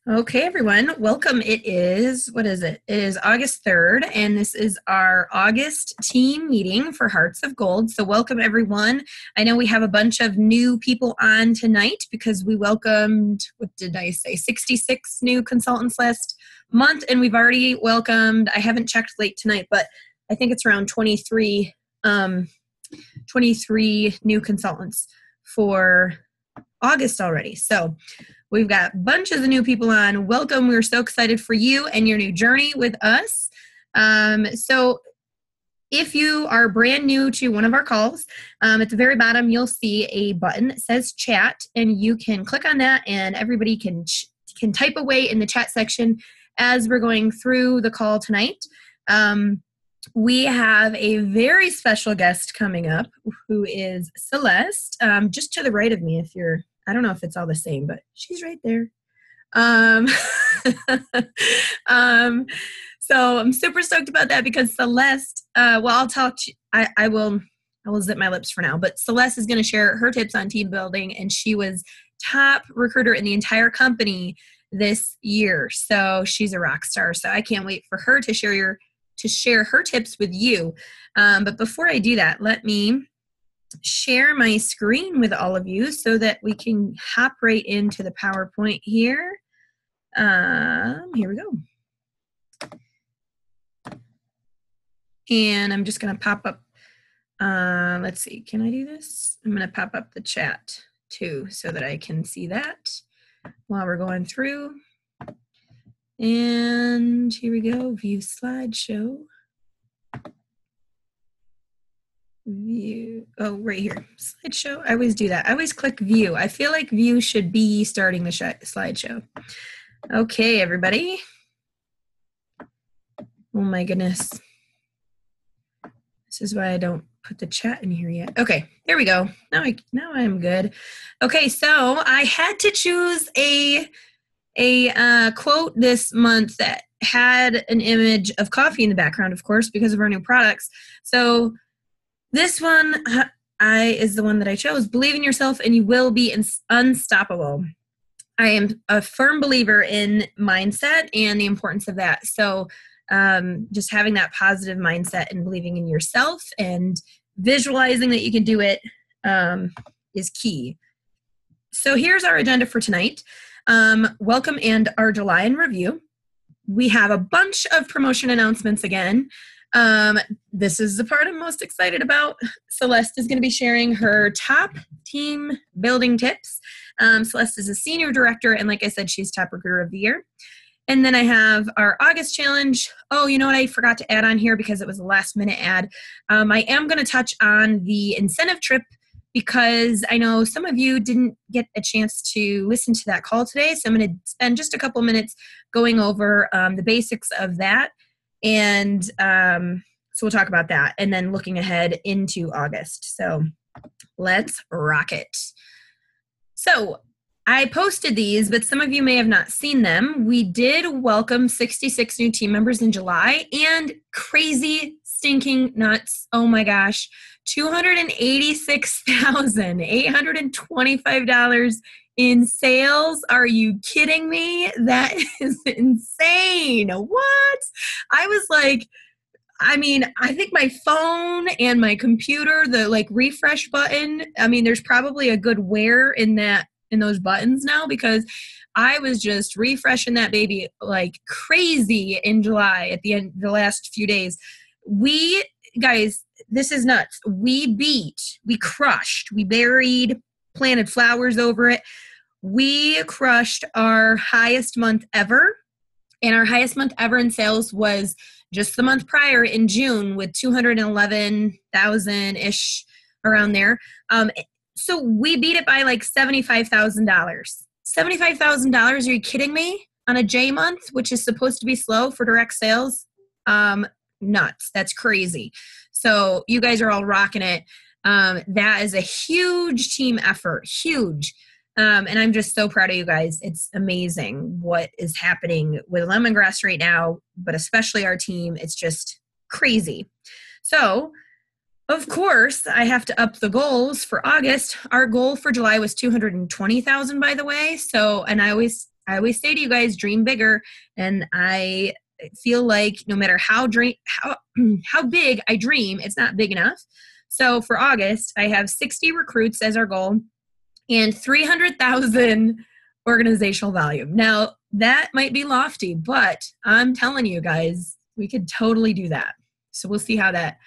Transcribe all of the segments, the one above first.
Okay, everyone, welcome. It is, what is it? It is August 3rd, and this is our August team meeting for Hearts of Gold. So welcome, everyone. I know we have a bunch of new people on tonight because we welcomed, what did I say, 66 new consultants last month, and we've already welcomed, I haven't checked late tonight, but I think it's around 23 new consultants for August already. So we've got bunches of new people on. Welcome. We're so excited for you and your new journey with us. So if you are brand new to one of our calls, at the very bottom, you'll see a button that says chat, and you can click on that and everybody can type away in the chat section as we're going through the call tonight. We have a very special guest coming up who is Celeste, just to the right of me if you're, I don't know if it's all the same, but she's right there. So I'm super stoked about that because Celeste, I'll talk to you, I will zip my lips for now, but Celeste is going to share her tips on team building, and she was top recruiter in the entire company this year. So she's a rock star. So I can't wait for her to share her tips with you. But before I do that, let me share my screen with all of you so that we can hop right into the PowerPoint here. Here we go. And I'm just going to pop up, let's see, can I do this? I'm going to pop up the chat too so that I can see that while we're going through. And here we go, view slideshow. View, oh, right here, slideshow. I always do that. I always click view. I feel like view should be starting the slideshow. Okay, everybody. Oh my goodness. This is why I don't put the chat in here yet. Okay, there we go. Now I'm good. Okay, so I had to choose a quote this month that had an image of coffee in the background, of course, because of our new products. So this one is the one that I chose. Believe in yourself and you will be unstoppable. I am a firm believer in mindset and the importance of that. So just having that positive mindset and believing in yourself and visualizing that you can do it is key. So here's our agenda for tonight. Welcome and our July in review. We have a bunch of promotion announcements again. This is the part I'm most excited about. Celeste is going to be sharing her top team building tips. Celeste is a senior director, and like I said, she's top recruiter of the year. And then I have our August challenge. Oh, you know what I forgot to add on here because it was a last minute ad. I am going to touch on the incentive trip because I know some of you didn't get a chance to listen to that call today. So I'm going to spend just a couple minutes going over the basics of that. And so we'll talk about that and then looking ahead into August. So let's rock it. So I posted these, but some of you may have not seen them. We did welcome 66 new team members in July, and crazy stinking nuts. Oh my gosh. $286,825 in sales. Are you kidding me? That is insane. What? I was like, I think my phone and my computer, the refresh button, there's probably a good wear in those buttons now because I was just refreshing that baby like crazy in July at the end, the last few days. Guys, this is nuts. We crushed, we buried, planted flowers over it. We crushed our highest month ever. And our highest month ever in sales was just the month prior in June with 211,000-ish around there. So we beat it by like $75,000. $75,000, are you kidding me? On a J month, which is supposed to be slow for direct sales? Nuts. That's crazy. So you guys are all rocking it. That is a huge team effort. Huge. And I'm just so proud of you guys. It's amazing what is happening with Lemongrass right now, but especially our team. It's just crazy. So Of course, I have to up the goals for August. Our goal for July was 220,000, by the way. So, and I always I always say to you guys, dream bigger. And I feel like no matter how big I dream, it's not big enough. So for August, I have 60 recruits as our goal and 300,000 organizational value. Now, that might be lofty, but I'm telling you guys, we could totally do that. So we'll see how that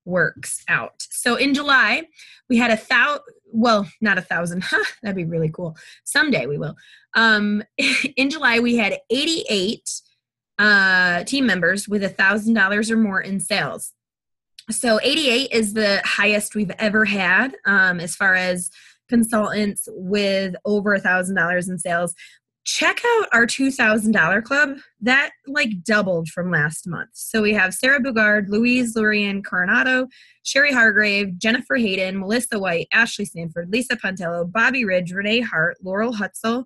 works out. So in July, we had not 1,000. That'd be really cool. Someday we will. In July, we had 88 team members with $1,000 or more in sales. So 88 is the highest we've ever had as far as consultants with over $1,000 in sales. Check out our $2,000 club. That like doubled from last month. So we have Sarah Bugard, Louise Lurian Coronado, Sherry Hargrave, Jennifer Hayden, Melissa White, Ashley Sanford, Lisa Pontello, Bobby Ridge, Renee Hart, Laurel Hutzel,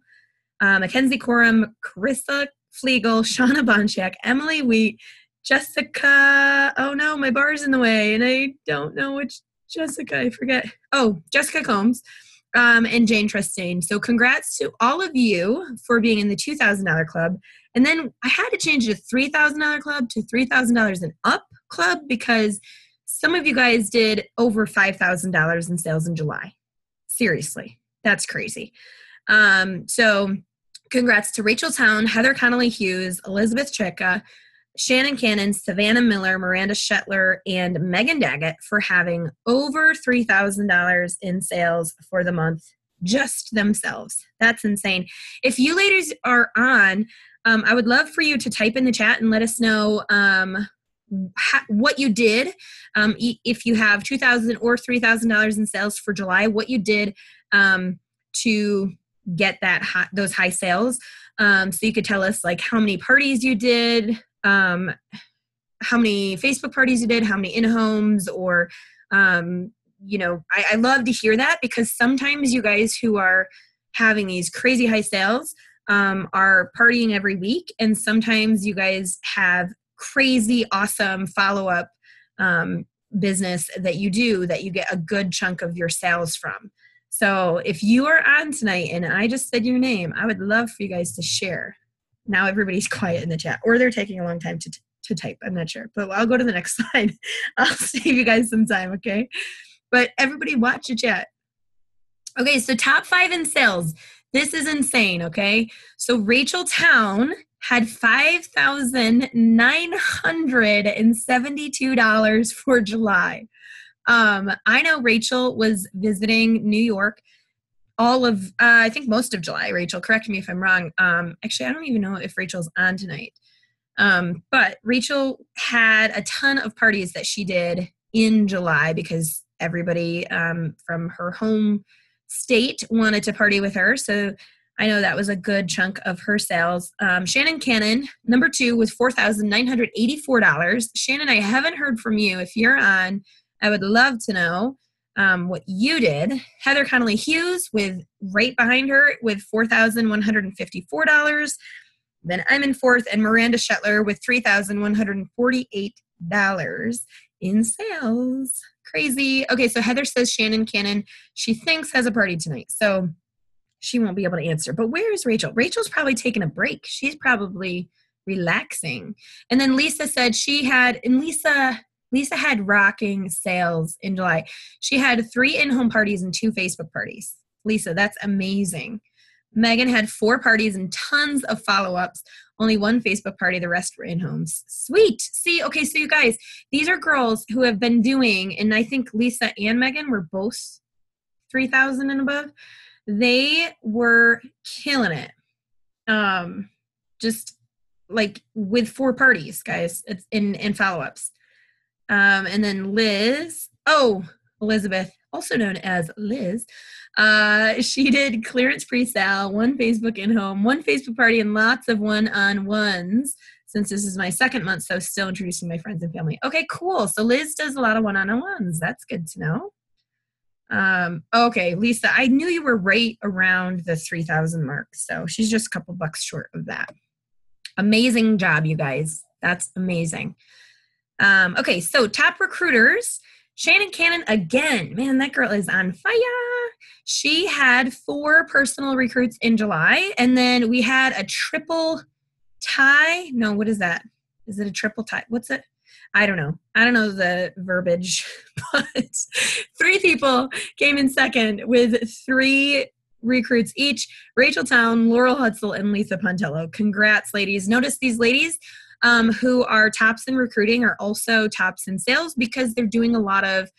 Mackenzie Coram, Carissa Flegel, Shauna Bonchak, Emily Wheat, Jessica, oh no, my bar's in the way, and I don't know which Jessica, I forget. Oh, Jessica Combs, and Jane Trustane. So congrats to all of you for being in the $2,000 club. And then I had to change the $3,000 club to $3,000 and up club because some of you guys did over $5,000 in sales in July. Seriously, that's crazy. So congrats to Rachel Town, Heather Connolly Hughes, Elizabeth Chicka, Shannon Cannon, Savannah Miller, Miranda Shetler, and Megan Daggett for having over $3,000 in sales for the month, just themselves. That's insane. If you ladies are on, I would love for you to type in the chat and let us know what you did. If you have $2,000 or $3,000 in sales for July, what you did to get those high sales. So you could tell us like how many parties you did, how many Facebook parties you did, how many in-homes, or, I love to hear that because sometimes you guys who are having these crazy high sales are partying every week. And sometimes you guys have crazy, awesome follow-up business that you get a good chunk of your sales from. So if you are on tonight and I just said your name, I would love for you guys to share. Now everybody's quiet in the chat, or they're taking a long time to type. I'm not sure, but I'll go to the next slide. I'll save you guys some time, okay? But everybody watch the chat. Okay, so top 5 in sales. This is insane, okay? So Rachel Town had $5,972 for July. I know Rachel was visiting New York I think most of July. Rachel, correct me if I'm wrong. Actually, I don't even know if Rachel's on tonight. But Rachel had a ton of parties that she did in July because everybody from her home state wanted to party with her. So I know that was a good chunk of her sales. Shannon Cannon, number 2, was $4,984. Shannon, I haven't heard from you. If you're on, I would love to know what you did. Heather Connolly Hughes right behind her with $4,154. Then I'm in 4th, and Miranda Shetler with $3,148 in sales. Crazy. Okay, so Heather says Shannon Cannon, she thinks has a party tonight, so she won't be able to answer. But where is Rachel? Rachel's probably taking a break. She's probably relaxing. And then Lisa said Lisa had rocking sales in July. She had 3 in-home parties and 2 Facebook parties. Lisa, that's amazing. Megan had 4 parties and tons of follow-ups. Only 1 Facebook party. The rest were in-homes. Sweet. See, okay, so you guys, these are girls who have been doing, and I think Lisa and Megan were both 3,000 and above. They were killing it. Just like with 4 parties, guys, it's in follow-ups. And then Elizabeth, also known as Liz, she did clearance pre-sale, 1 Facebook in-home, 1 Facebook party, and lots of one-on-ones. Since this is my 2nd month, so still introducing my friends and family. Okay, cool. So Liz does a lot of one-on-ones. That's good to know. Okay, Lisa, I knew you were right around the 3,000 mark, so she's just a couple bucks short of that. Amazing job, you guys. That's amazing. Okay, so top recruiters, Shannon Cannon again. Man, that girl is on fire. She had 4 personal recruits in July. And then we had a triple tie. No, what is that? Is it a triple tie? What's it? I don't know. I don't know the verbiage, but 3 people came in second with 3 recruits each: Rachel Town, Laurel Hutzel, and Lisa Pontello. Congrats, ladies. Notice these ladies who are tops in recruiting are also tops in sales because they're doing a lot of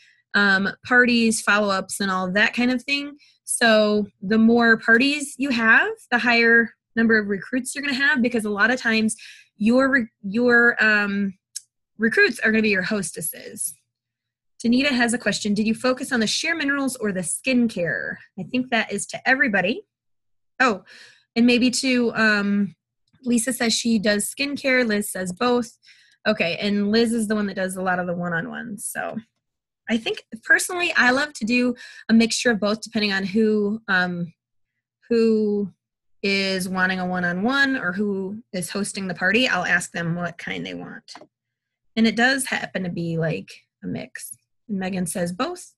parties, follow-ups, and all of that kind of thing. So the more parties you have, the higher number of recruits you're going to have, because a lot of times your recruits are going to be your hostesses. Danita has a question. Did you focus on the sheer minerals or the skincare? I think that is to everybody. Oh, and maybe to Lisa says she does skincare. Liz says both. Okay, and Liz is the one that does a lot of the one-on-ones. So I think personally I love to do a mixture of both depending on who is wanting a one-on-one or who is hosting the party. I'll ask them what kind they want. And it does happen to be like a mix. And Megan says both.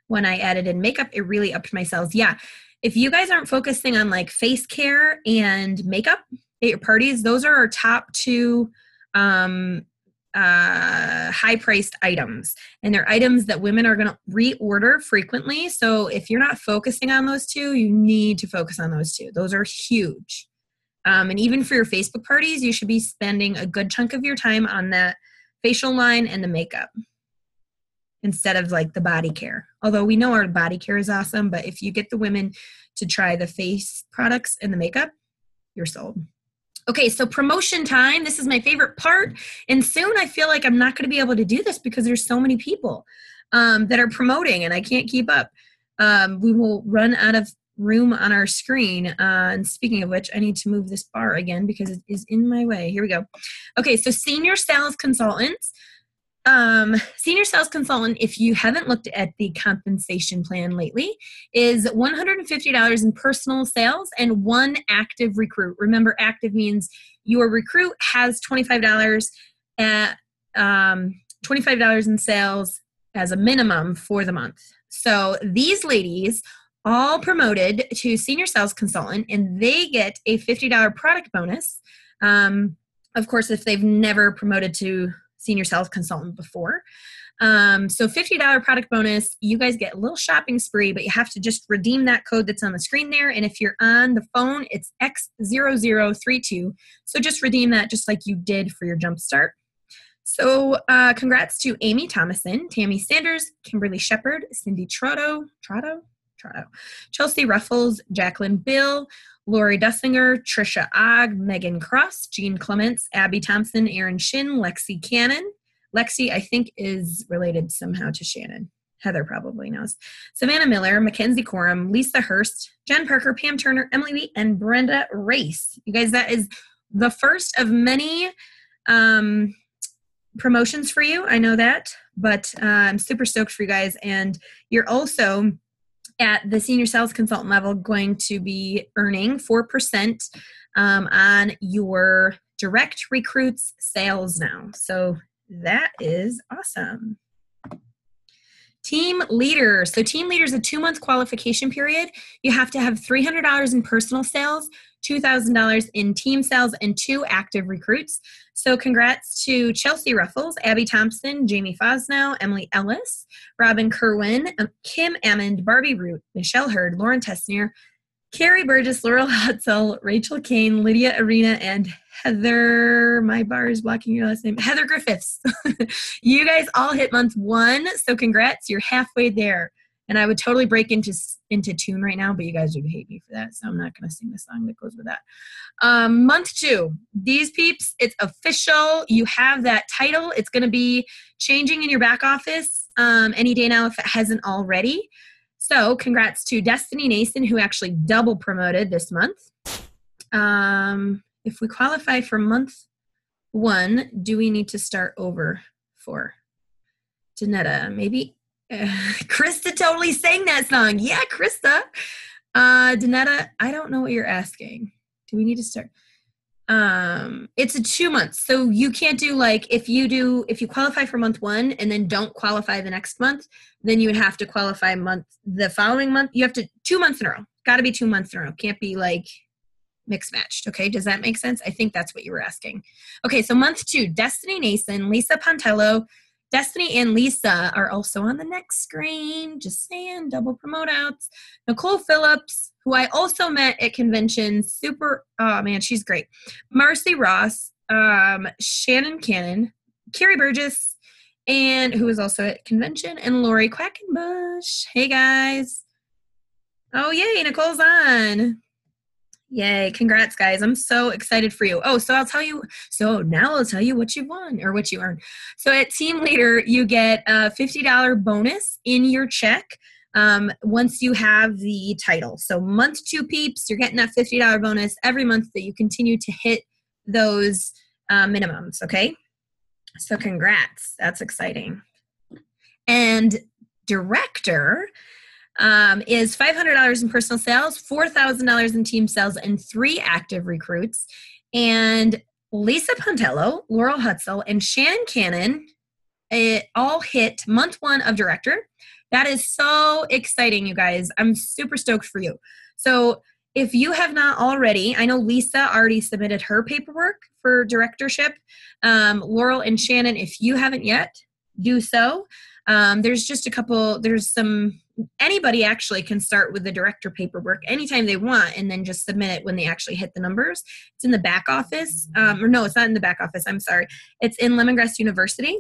When I added in makeup, it really upped my sales. Yeah. If you guys aren't focusing on like face care and makeup at your parties, those are our top 2 high-priced items. And they're items that women are going to reorder frequently. So if you're not focusing on those 2, you need to focus on those 2. Those are huge. And even for your Facebook parties, you should be spending a good chunk of your time on that facial line and the makeup instead of like the body care. Although we know our body care is awesome, but if you get the women to try the face products and the makeup, you're sold. Okay, so promotion time. This is my favorite part. And soon I feel like I'm not going to be able to do this because there's so many people that are promoting and I can't keep up. We will run out of room on our screen. And speaking of which, I need to move this bar again because it is in my way. Here we go. Okay, so senior sales consultants. Senior sales consultant, if you haven't looked at the compensation plan lately, is $150 in personal sales and 1 active recruit. Remember, active means your recruit has $25 at $25 in sales as a minimum for the month. So these ladies all promoted to senior sales consultant, and they get a $50 product bonus. Of course, if they've never promoted to senior sales consultant before. So $50 product bonus, you guys get a little shopping spree, but you have to just redeem that code that's on the screen there. And if you're on the phone, it's X0032. So just redeem that just like you did for your Jumpstart. So congrats to Amy Thomason, Tammy Sanders, Kimberly Shepard, Cindy Trotto, Chelsea Ruffles, Jacqueline Bill, Lori Dussinger, Trisha Ogg, Megan Cross, Jean Clements, Abby Thompson, Erin Shin, Lexi Cannon. Lexi, I think, is related somehow to Shannon. Heather probably knows. Savannah Miller, Mackenzie Coram, Lisa Hurst, Jen Parker, Pam Turner, Emily Wheat, and Brenda Race. You guys, that is the first of many promotions for you. I know that, but I'm super stoked for you guys. And you're also at the senior sales consultant level going to be earning 4% on your direct recruits sales now. So that is awesome. Team leader. So team leader is a 2-month qualification period. You have to have $300 in personal sales, $2,000 in team sales, and 2 active recruits. So congrats to Chelsea Ruffles, Abby Thompson, Jamie Fosnow, Emily Ellis, Robin Kerwin, Kim Ammond, Barbie Root, Michelle Hurd, Lauren Tessner, Carrie Burgess, Laurel Hutzel, Rachel Kane, Lydia Arena, and Heather, my bar is blocking your last name, Heather Griffiths. You guys all hit month 1, so congrats, you're halfway there. And I would totally break into tune right now, but you guys would hate me for that, so I'm not going to sing the song that goes with that. Month 2, these peeps, it's official. You have that title. It's going to be changing in your back office any day now if it hasn't already. So congrats to Destiny Nason, who actually double promoted this month. If we qualify for month 1, do we need to start over for Danetta? Maybe Krista totally sang that song. Yeah, Krista. Danetta, I don't know what you're asking. Do we need to start? It's a 2 months. So you can't do like, if you qualify for month 1 and then don't qualify the next month, then you would have to qualify the following month. You have to 2 months in a row. Got to be 2 months in a row. Can't be like mixed matched. Okay. Does that make sense? I think that's what you were asking. Okay. So month 2, Destiny Nason, Lisa Pontello. Destiny and Lisa are also on the next screen. Just saying, double promote outs. Nicole Phillips, who I also met at convention. Super, oh man, she's great. Marcy Ross, Shannon Cannon, Carrie Burgess, and who was also at convention, and Lori Quackenbush. Hey guys. Oh yay, Nicole's on. Yay, congrats guys. I'm so excited for you. Oh, so now I'll tell you what you won or what you earned. So at Team Leader, you get a $50 bonus in your check once you have the title. So month 2 peeps, you're getting that $50 bonus every month that you continue to hit those minimums, okay? So congrats, that's exciting. And Director is $500 in personal sales, $4,000 in team sales, and 3 active recruits. And Lisa Pontello, Laurel Hutzel, and Shannon Cannon all hit month 1 of Director. That is so exciting, you guys. I'm super stoked for you. So if you have not already, I know Lisa already submitted her paperwork for directorship. Laurel and Shannon, if you haven't yet, do so. There's just anybody actually can start with the director paperwork anytime they want and then just submit it when they actually hit the numbers. It's in the back office. Or no, it's not in the back office. I'm sorry. It's in Lemongrass University.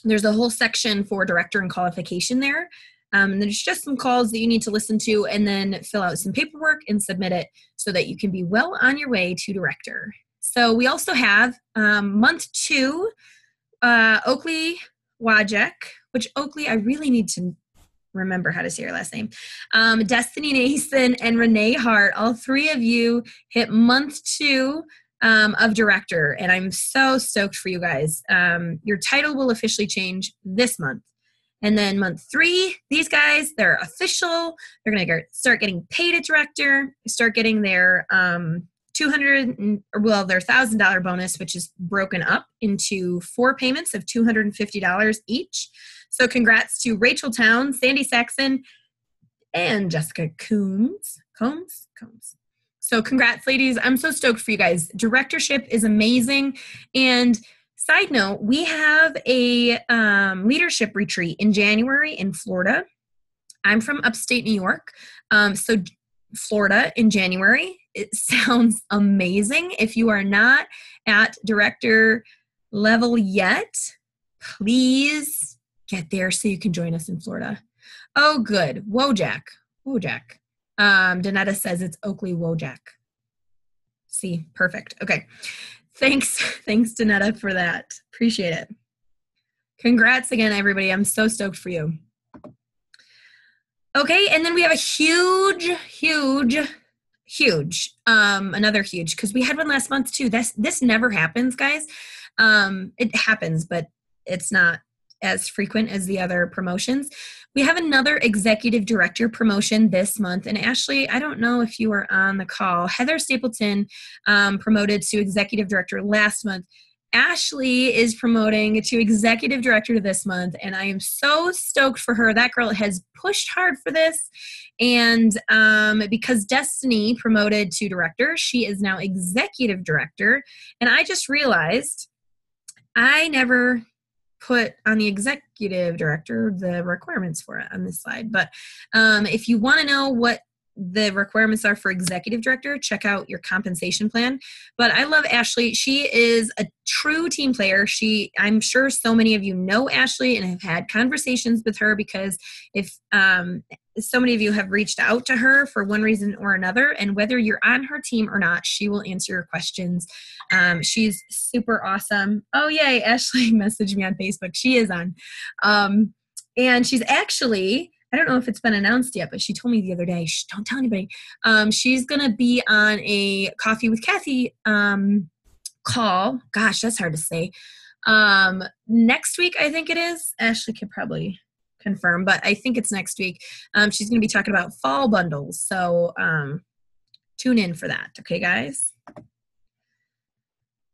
There's a whole section for director and qualification there. And there's just some calls that you need to listen to and then fill out some paperwork and submit it so that you can be well on your way to director. So we also have month 2, Oakley Wajek, which Oakley, I really need to remember how to say your last name. Destiny Nason and Renee Hart, all 3 of you hit month 2 of director, and I'm so stoked for you guys. Your title will officially change this month. And then month 3, these guys, they're official. They're going to start getting paid at director, start getting their their $1,000 bonus, which is broken up into 4 payments of $250 each. So congrats to Rachel Town, Sandy Saxon, and Jessica Combs. So congrats, ladies. I'm so stoked for you guys. Directorship is amazing. And side note, we have a leadership retreat in January in Florida. I'm from upstate New York. So Florida in January, it sounds amazing. If you are not at director level yet, please get there so you can join us in Florida. Oh, good. Wojak. Donetta says it's Oakley Wojak. See, perfect. Okay. Thanks, Donetta, for that. Appreciate it. Congrats again, everybody. I'm so stoked for you. Okay, and then we have a huge, another huge, because we had one last month too. This never happens, guys. It happens, but it's not as frequent as the other promotions. We have another executive director promotion this month. And Ashley, I don't know if you were on the call. Heather Stapleton promoted to executive director last month. Ashley is promoting to executive director this month, and I am so stoked for her. That girl has pushed hard for this, and because Destiny promoted to director, she is now executive director, and I just realized I never put on the executive director the requirements for it on this slide. But if you want to know what the requirements are for executive director, check out your compensation plan. But I love Ashley. She is a true team player. I'm sure so many of you know Ashley and have had conversations with her, because if so many of you have reached out to her for one reason or another, and whether you're on her team or not, she will answer your questions. She's super awesome. Oh yay, Ashley messaged me on Facebook. She is on. And she's actually, I don't know if it's been announced yet, but she told me the other day, shh, don't tell anybody. She's going to be on a Coffee with Kathy call. Gosh, that's hard to say. Next week, I think it is. Ashley could probably confirm, but I think it's next week. She's going to be talking about fall bundles. So tune in for that. Okay, guys?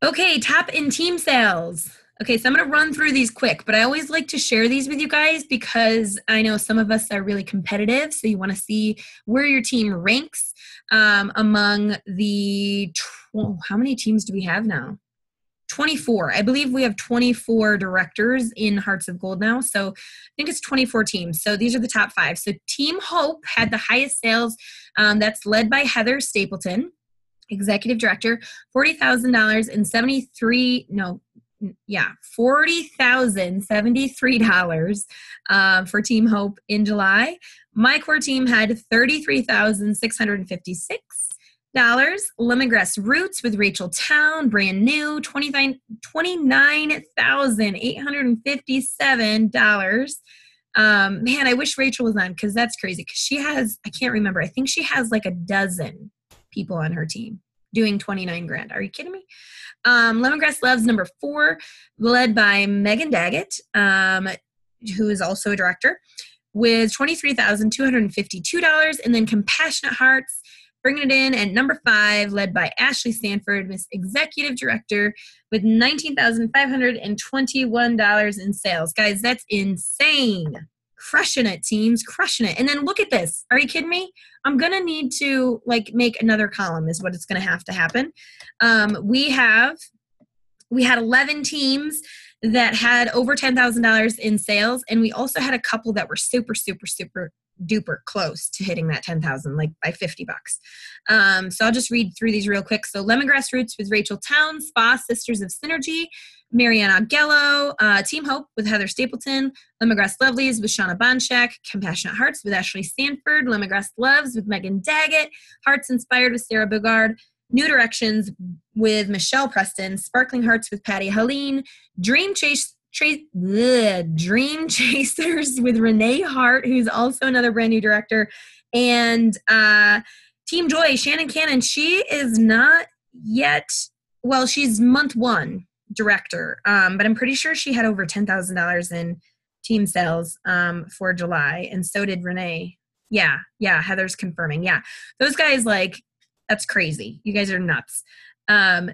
Okay, top in team sales. Okay, so I'm going to run through these quick, but I always like to share these with you guys because I know some of us are really competitive. So you want to see where your team ranks among the, how many teams do we have now? 24. I believe we have 24 directors in Hearts of Gold now. So I think it's 24 teams. So these are the top 5. So Team Hope had the highest sales. That's led by Heather Stapleton, executive director, $40,000 and $40,073 for Team Hope in July. My core team had $33,656. Lemongrass Roots with Rachel Town, brand new, $29,857. Man, I wish Rachel was on because that's crazy. Because she has, I can't remember. I think she has like a dozen people on her team doing 29 grand. Are you kidding me? Lemongrass Loves number 4, led by Megan Daggett, who is also a director, with $23,252. And then Compassionate Hearts, bringing it in at number 5, led by Ashley Sanford, Miss Executive Director, with $19,521 in sales. Guys, that's insane. Crushing it, teams, crushing it. And then look at this. Are you kidding me? I'm going to need to make another column is what it's going to have to happen. We had 11 teams that had over $10,000 in sales. And we also had a couple that were super, super, super duper close to hitting that 10,000, like by $50. So I'll just read through these real quick. So Lemongrass Roots with Rachel Town, Spa Sisters of Synergy, Mariana Augello, Team Hope with Heather Stapleton, Lemongrass Lovelies with Shauna Bonchak, Compassionate Hearts with Ashley Sanford, Lemongrass Loves with Megan Daggett, Hearts Inspired with Sarah Bogard, New Directions with Michelle Preston, Sparkling Hearts with Patty Helene, Dream Chasers with Renee Hart, who's also another brand new director, and Team Joy, Shannon Cannon. She is not yet, well, she's month 1 director, but I'm pretty sure she had over $10,000 in team sales for July, and so did Renee. Yeah, Heather's confirming. Yeah, those guys, that's crazy. You guys are nuts.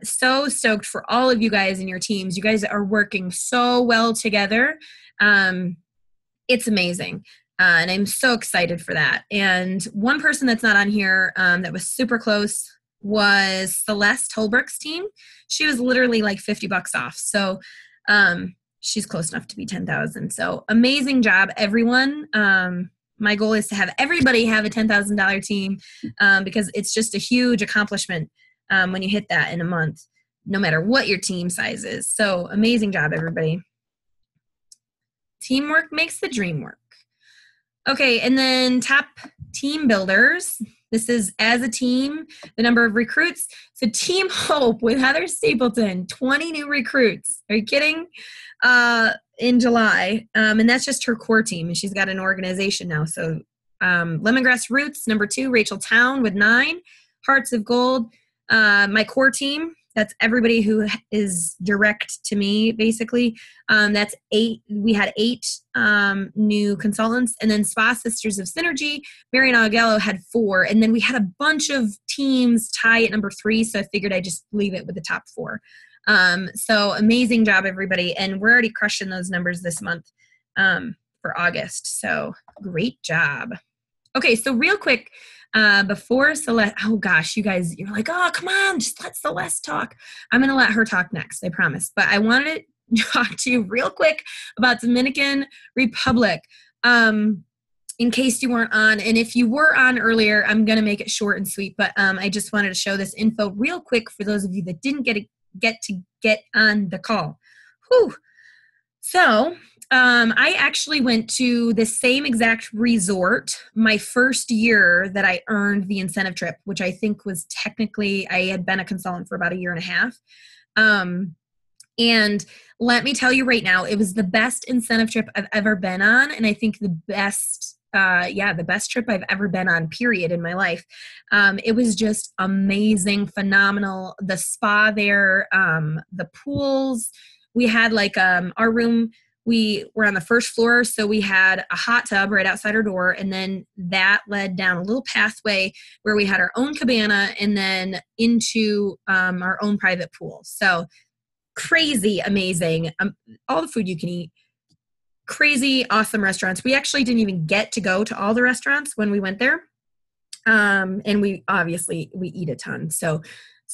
So stoked for all of you guys and your teams. You guys are working so well together. It's amazing. And I'm so excited for that. And one person that's not on here that was super close was Celeste, Holbrook's team. She was literally like $50 off. So she's close enough to be 10,000. So amazing job, everyone. My goal is to have everybody have a $10,000 team because it's just a huge accomplishment when you hit that in a month, no matter what your team size is. So amazing job, everybody. Teamwork makes the dream work. Okay, and then top team builders. This is as a team, the number of recruits. So Team Hope with Heather Stapleton, 20 new recruits. Are you kidding? In July. And that's just her core team. And she's got an organization now. So Lemongrass Roots, number 2, Rachel Town with 9. Hearts of Gold, my core team. That's everybody who is direct to me, basically. That's 8. We had 8 new consultants. And then Spa Sisters of Synergy, Mariana Augello had 4. And then we had a bunch of teams tie at number 3. So I figured I'd just leave it with the top 4. So amazing job, everybody. And we're already crushing those numbers this month for August. So great job. Okay, so real quick, before Celeste, oh gosh, you guys, you're like, oh, come on, just let Celeste talk. I'm going to let her talk next, I promise. But I wanted to talk to you real quick about Dominican Republic. In case you weren't on, and if you were on earlier, I'm going to make it short and sweet, but I just wanted to show this info real quick for those of you that didn't get on the call. Whew. So I actually went to the same exact resort my first year that I earned the incentive trip, which I think was technically, I had been a consultant for about a year and a half. And let me tell you right now, it was the best incentive trip I've ever been on. And I think the best trip I've ever been on, period, in my life. It was just amazing, phenomenal. The spa there, the pools. We had our room we were on the first floor, so we had a hot tub right outside our door, and then that led down a little pathway where we had our own cabana and then into our own private pool. So crazy amazing, all the food you can eat, crazy awesome restaurants. We actually didn't even get to go to all the restaurants when we went there, and we eat a ton, so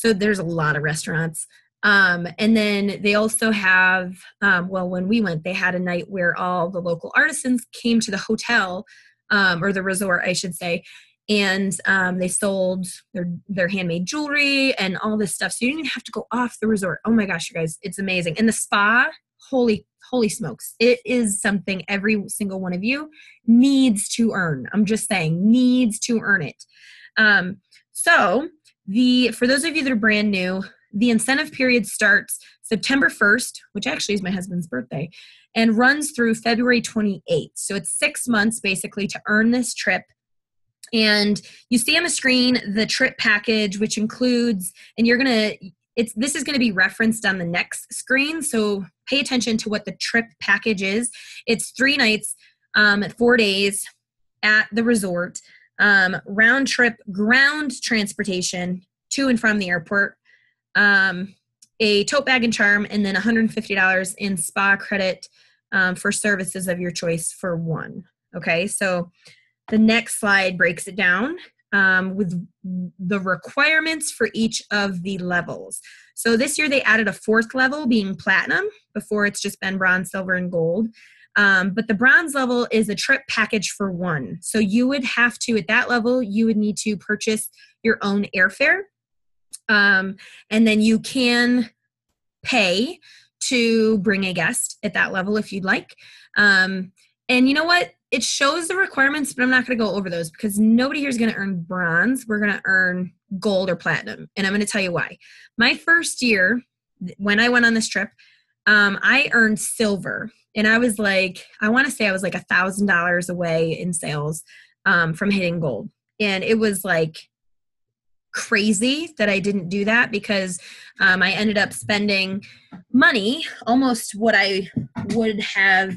there's a lot of restaurants. And then they also have, when we went, they had a night where all the local artisans came to the hotel, or the resort, I should say, and they sold their handmade jewelry and all this stuff. So you didn't even have to go off the resort. Oh my gosh, you guys, it's amazing. And the spa, holy smokes, it is something every single one of you needs to earn. I'm just saying, needs to earn it. For those of you that are brand new, the incentive period starts September 1st, which actually is my husband's birthday, and runs through February 28th. So it's 6 months basically to earn this trip. And you see on the screen the trip package, which includes, and this is going to be referenced on the next screen. So pay attention to what the trip package is. It's 3 nights, 4 days at the resort, round trip ground transportation to and from the airport, a tote bag and charm, and then $150 in spa credit for services of your choice for one. Okay, so the next slide breaks it down with the requirements for each of the levels. So this year they added a 4th level being platinum. Before it's just been bronze, silver, and gold. But the bronze level is a trip package for one. So you would have to, at that level, you would need to purchase your own airfare. And then you can pay to bring a guest at that level if you'd like. And you know what? It shows the requirements, but I'm not going to go over those because nobody here is going to earn bronze. We're going to earn gold or platinum. And I'm going to tell you why. My first year, when I went on this trip, I earned silver. And I was like, I want to say I was like $1,000 away in sales from hitting gold. And it was like crazy that I didn't do that because I ended up spending money, almost what I would have,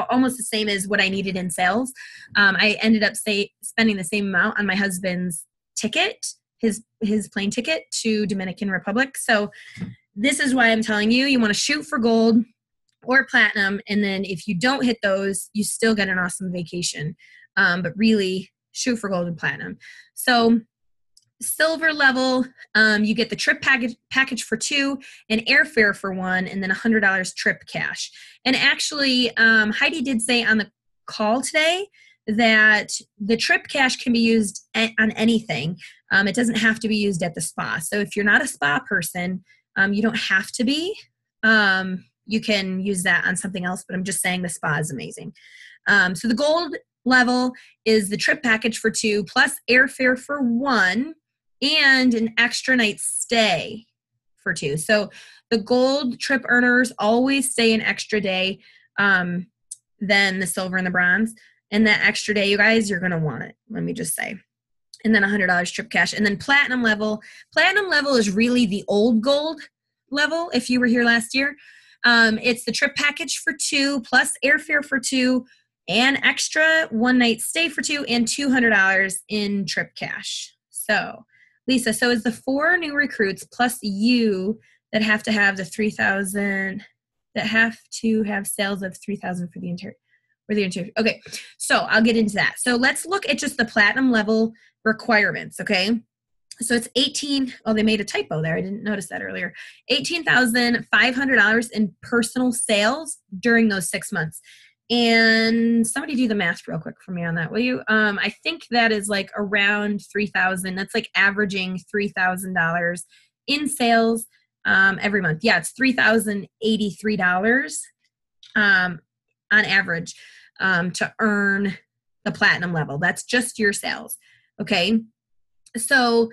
almost the same as what I needed in sales. I ended up spending the same amount on my husband's ticket, his plane ticket to Dominican Republic. So this is why I'm telling you, you want to shoot for gold or platinum. And then if you don't hit those, you still get an awesome vacation. But really shoot for gold and platinum. So silver level, you get the trip package for 2, and airfare for 1, and then $100 trip cash. And actually, Heidi did say on the call today that the trip cash can be used on anything. It doesn't have to be used at the spa. So if you're not a spa person, you don't have to be. You can use that on something else, but I'm just saying the spa is amazing. So the gold level is the trip package for 2 plus airfare for 1 and an extra night stay for 2. So the gold trip earners always stay an extra day than the silver and the bronze. And that extra day, you guys, you're going to want it. Let me just say. And then $100 trip cash. And then platinum level is really the old gold level. If you were here last year, it's the trip package for 2 plus airfare for 2 and extra 1 night stay for 2 and $200 in trip cash. So Lisa, so is the 4 new recruits plus you that have to have the 3,000 that have to have sales of 3,000 for the interior? Okay, so I'll get into that. So let's look at just the platinum level requirements, okay? So it's they made a typo there. I didn't notice that earlier. $18,500 in personal sales during those 6 months. And somebody do the math real quick for me on that, will you? I think that is like around 3,000. That's like averaging $3,000 in sales every month. Yeah, it's $3,083 on average to earn the platinum level. That's just your sales. Okay, so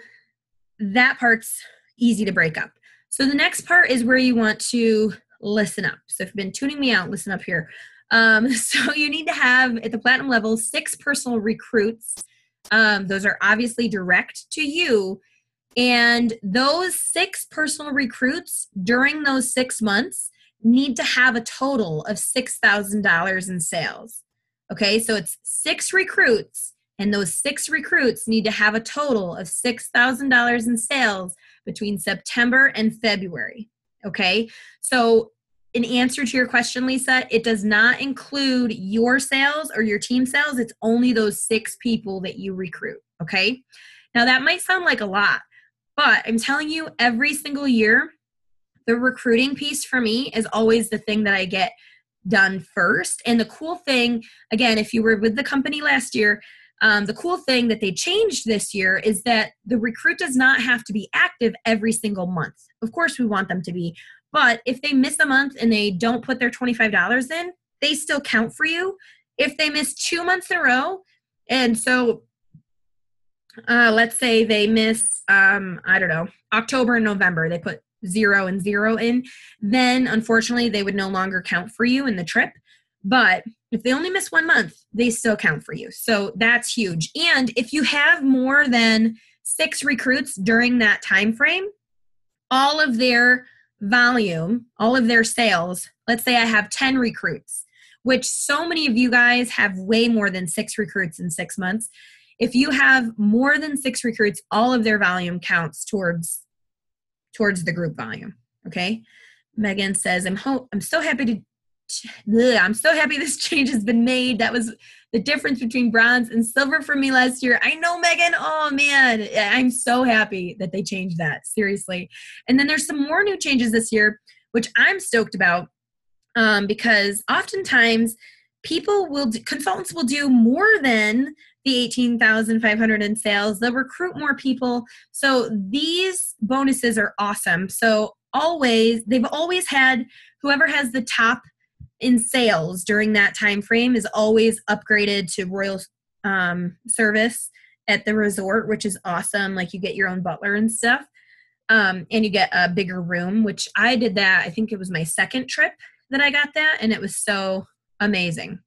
that part's easy to break up. So the next part is where you want to listen up. So if you've been tuning me out, listen up here. So you need to have at the platinum level 6 personal recruits. Those are obviously direct to you. And those 6 personal recruits during those 6 months need to have a total of $6,000 in sales. Okay, so it's 6 recruits, and those 6 recruits need to have a total of $6,000 in sales between September and February. Okay, so in answer to your question, Lisa, it does not include your sales or your team sales. It's only those 6 people that you recruit. Okay, now that might sound like a lot, but I'm telling you, every single year, the recruiting piece for me is always the thing that I get done first. And the cool thing, again, if you were with the company last year, the cool thing that they changed this year is that the recruit does not have to be active every single month. Of course, we want them to be, but if they miss a month and they don't put their $25 in, they still count for you. If they miss 2 months in a row, and so let's say they miss, I don't know, October and November, they put 0 and 0 in, then unfortunately they would no longer count for you in the trip. But if they only miss 1 month, they still count for you. So that's huge. And if you have more than 6 recruits during that time frame, all of their volume, all of their sales, let's say I have 10 recruits, which so many of you guys have way more than 6 recruits in 6 months. If you have more than 6 recruits, all of their volume counts towards the group volume. Okay. Megan says, I'm so happy this change has been made. That was the difference between bronze and silver for me last year. I know, Megan. Oh man, I'm so happy that they changed that. Seriously. And then there's some more new changes this year, which I'm stoked about, because oftentimes consultants will do more than the 18,500 in sales. They'll recruit more people. So these bonuses are awesome. So they've always had whoever has the top in sales during that time frame is always upgraded to royal service at the resort, which is awesome. Like you get your own butler and stuff, and you get a bigger room, which I did that. I think it was my second trip that I got that, and it was so amazing.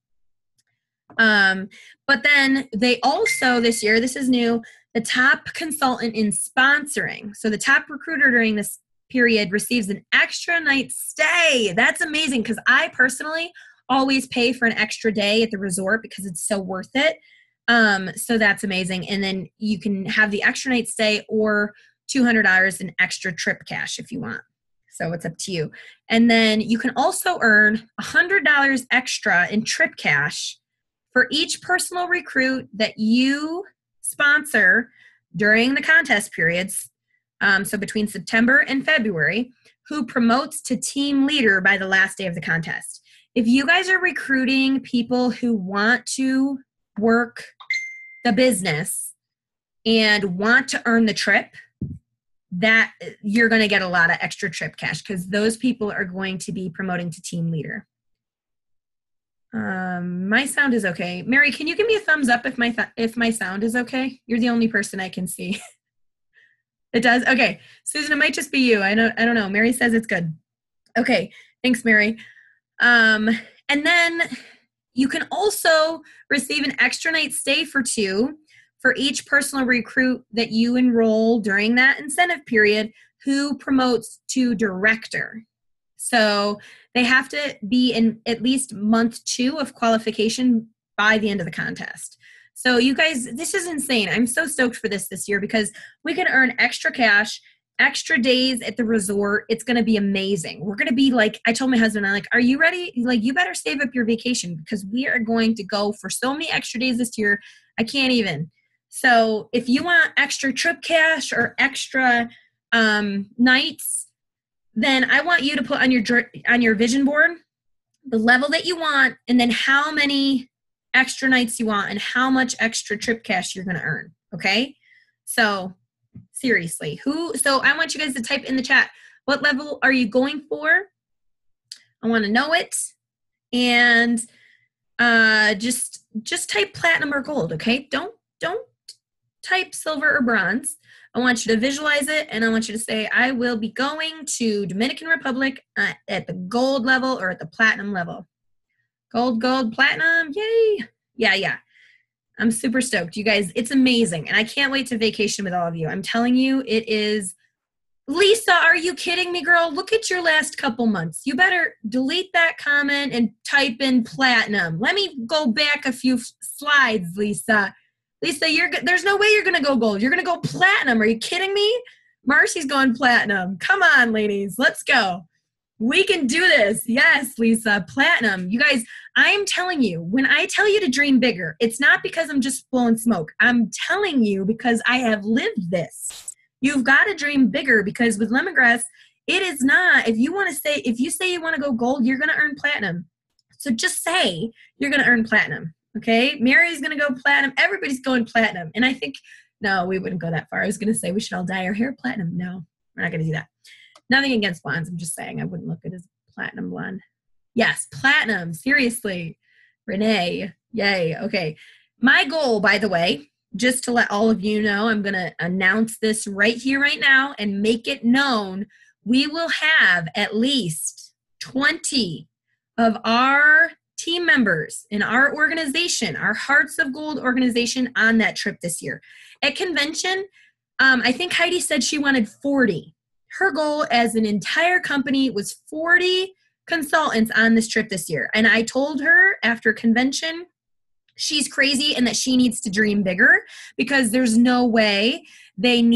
But then they also this year, this is new, the top consultant in sponsoring. So the top recruiter during this period receives an extra night stay. That's amazing, because I personally always pay for an extra day at the resort because it's so worth it. So that's amazing. And then you can have the extra night stay or $200 in extra trip cash if you want. So it's up to you. And then you can also earn $100 extra in trip cash for each personal recruit that you sponsor during the contest periods, so between September and February, who promotes to team leader by the last day of the contest. If you guys are recruiting people who want to work the business and want to earn the trip, that you're going to get a lot of extra trip cash, because those people are going to be promoting to team leader. My sound is okay. Mary, can you give me a thumbs up if my sound is okay? You're the only person I can see. It does? Okay. Susan, it might just be you. I don't know. Mary says it's good. Okay. Thanks, Mary. And then you can also receive an extra night stay for 2 for each personal recruit that you enroll during that incentive period who promotes to director. So they have to be in at least month 2 of qualification by the end of the contest. So you guys, this is insane. I'm so stoked for this year, because we can earn extra cash, extra days at the resort. It's going to be amazing. We're going to be like, I told my husband, I'm like, are you ready? Like, you better save up your vacation, because we are going to go for so many extra days this year. I can't even. So if you want extra trip cash or extra nights, then I want you to put on your vision board the level that you want, and then how many extra nights you want and how much extra trip cash you're going to earn. Okay. So seriously, so I want you guys to type in the chat, what level are you going for? I want to know it. And just type platinum or gold. Okay. Don't type silver or bronze. I want you to visualize it, and I want you to say, I will be going to Dominican Republic at the gold level or at the platinum level. Gold, platinum, yay. Yeah. I'm super stoked. You guys, it's amazing. And I can't wait to vacation with all of you. I'm telling you, it is Lisa, are you kidding me, girl? Look at your last couple months. You better delete that comment and type in platinum. Let me go back a few slides, Lisa. Lisa, there's no way you're going to go gold. You're going to go platinum. Are you kidding me? Marcy's going platinum. Come on, ladies. Let's go. We can do this. Yes, Lisa, platinum. You guys, I'm telling you, when I tell you to dream bigger, it's not because I'm just blowing smoke. I'm telling you because I have lived this. You've got to dream bigger because with lemongrass, it is not, if you say you want to go gold, you're going to earn platinum. So just say you're going to earn platinum. Okay. Mary's going to go platinum. Everybody's going platinum. And I think, no, we wouldn't go that far. I was going to say we should all dye our hair platinum. No, we're not going to do that. Nothing against blondes. I'm just saying I wouldn't look at as platinum blonde. Yes. Platinum. Seriously. Renee. Yay. Okay. My goal, by the way, just to let all of you know, I'm going to announce this right here, right now, and make it known. We will have at least 20 of our team members in our organization, our Hearts of Gold organization, on that trip this year. At convention, I think Heidi said she wanted 40. Her goal as an entire company was 40 consultants on this trip this year. And I told her after convention, she's crazy and that she needs to dream bigger because there's no way there's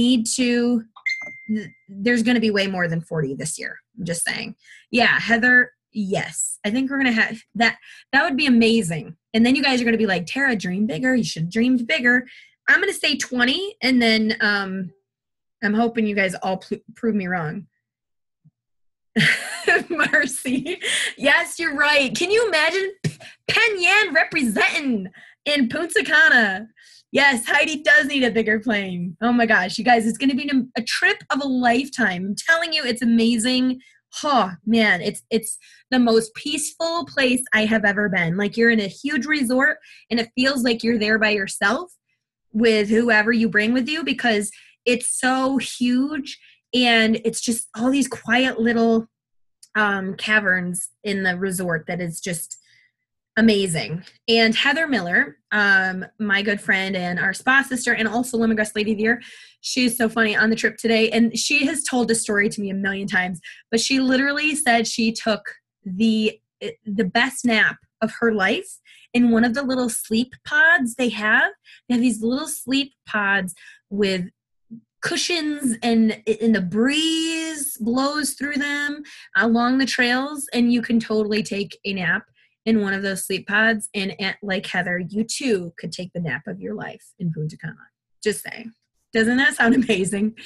going to be way more than 40 this year. I'm just saying. Yeah, Heather, yes. I think we're going to have that. That would be amazing. And then you guys are going to be like, Tara, dream bigger. You should have dreamed bigger. I'm going to say 20 and then I'm hoping you guys all prove me wrong. Marcy. Yes, you're right. Can you imagine Pen Yan representing in Punta Cana? Yes, Heidi does need a bigger plane. Oh my gosh, you guys, it's going to be a trip of a lifetime. I'm telling you, it's amazing. Oh man, it's the most peaceful place I have ever been. Like you're in a huge resort and it feels like you're there by yourself with whoever you bring with you because it's so huge and it's just all these quiet little caverns in the resort that is just amazing. And Heather Miller, my good friend and our spa sister and also Lemongrass Lady of the Year, she's so funny on the trip today. And she has told this story to me a million times, but she literally said she took the best nap of her life in one of the little sleep pods they have. They have these little sleep pods with cushions and the breeze blows through them along the trails and you can totally take a nap in one of those sleep pods and like Heather, you too could take the nap of your life in Punta Cana. Just saying. Doesn't that sound amazing?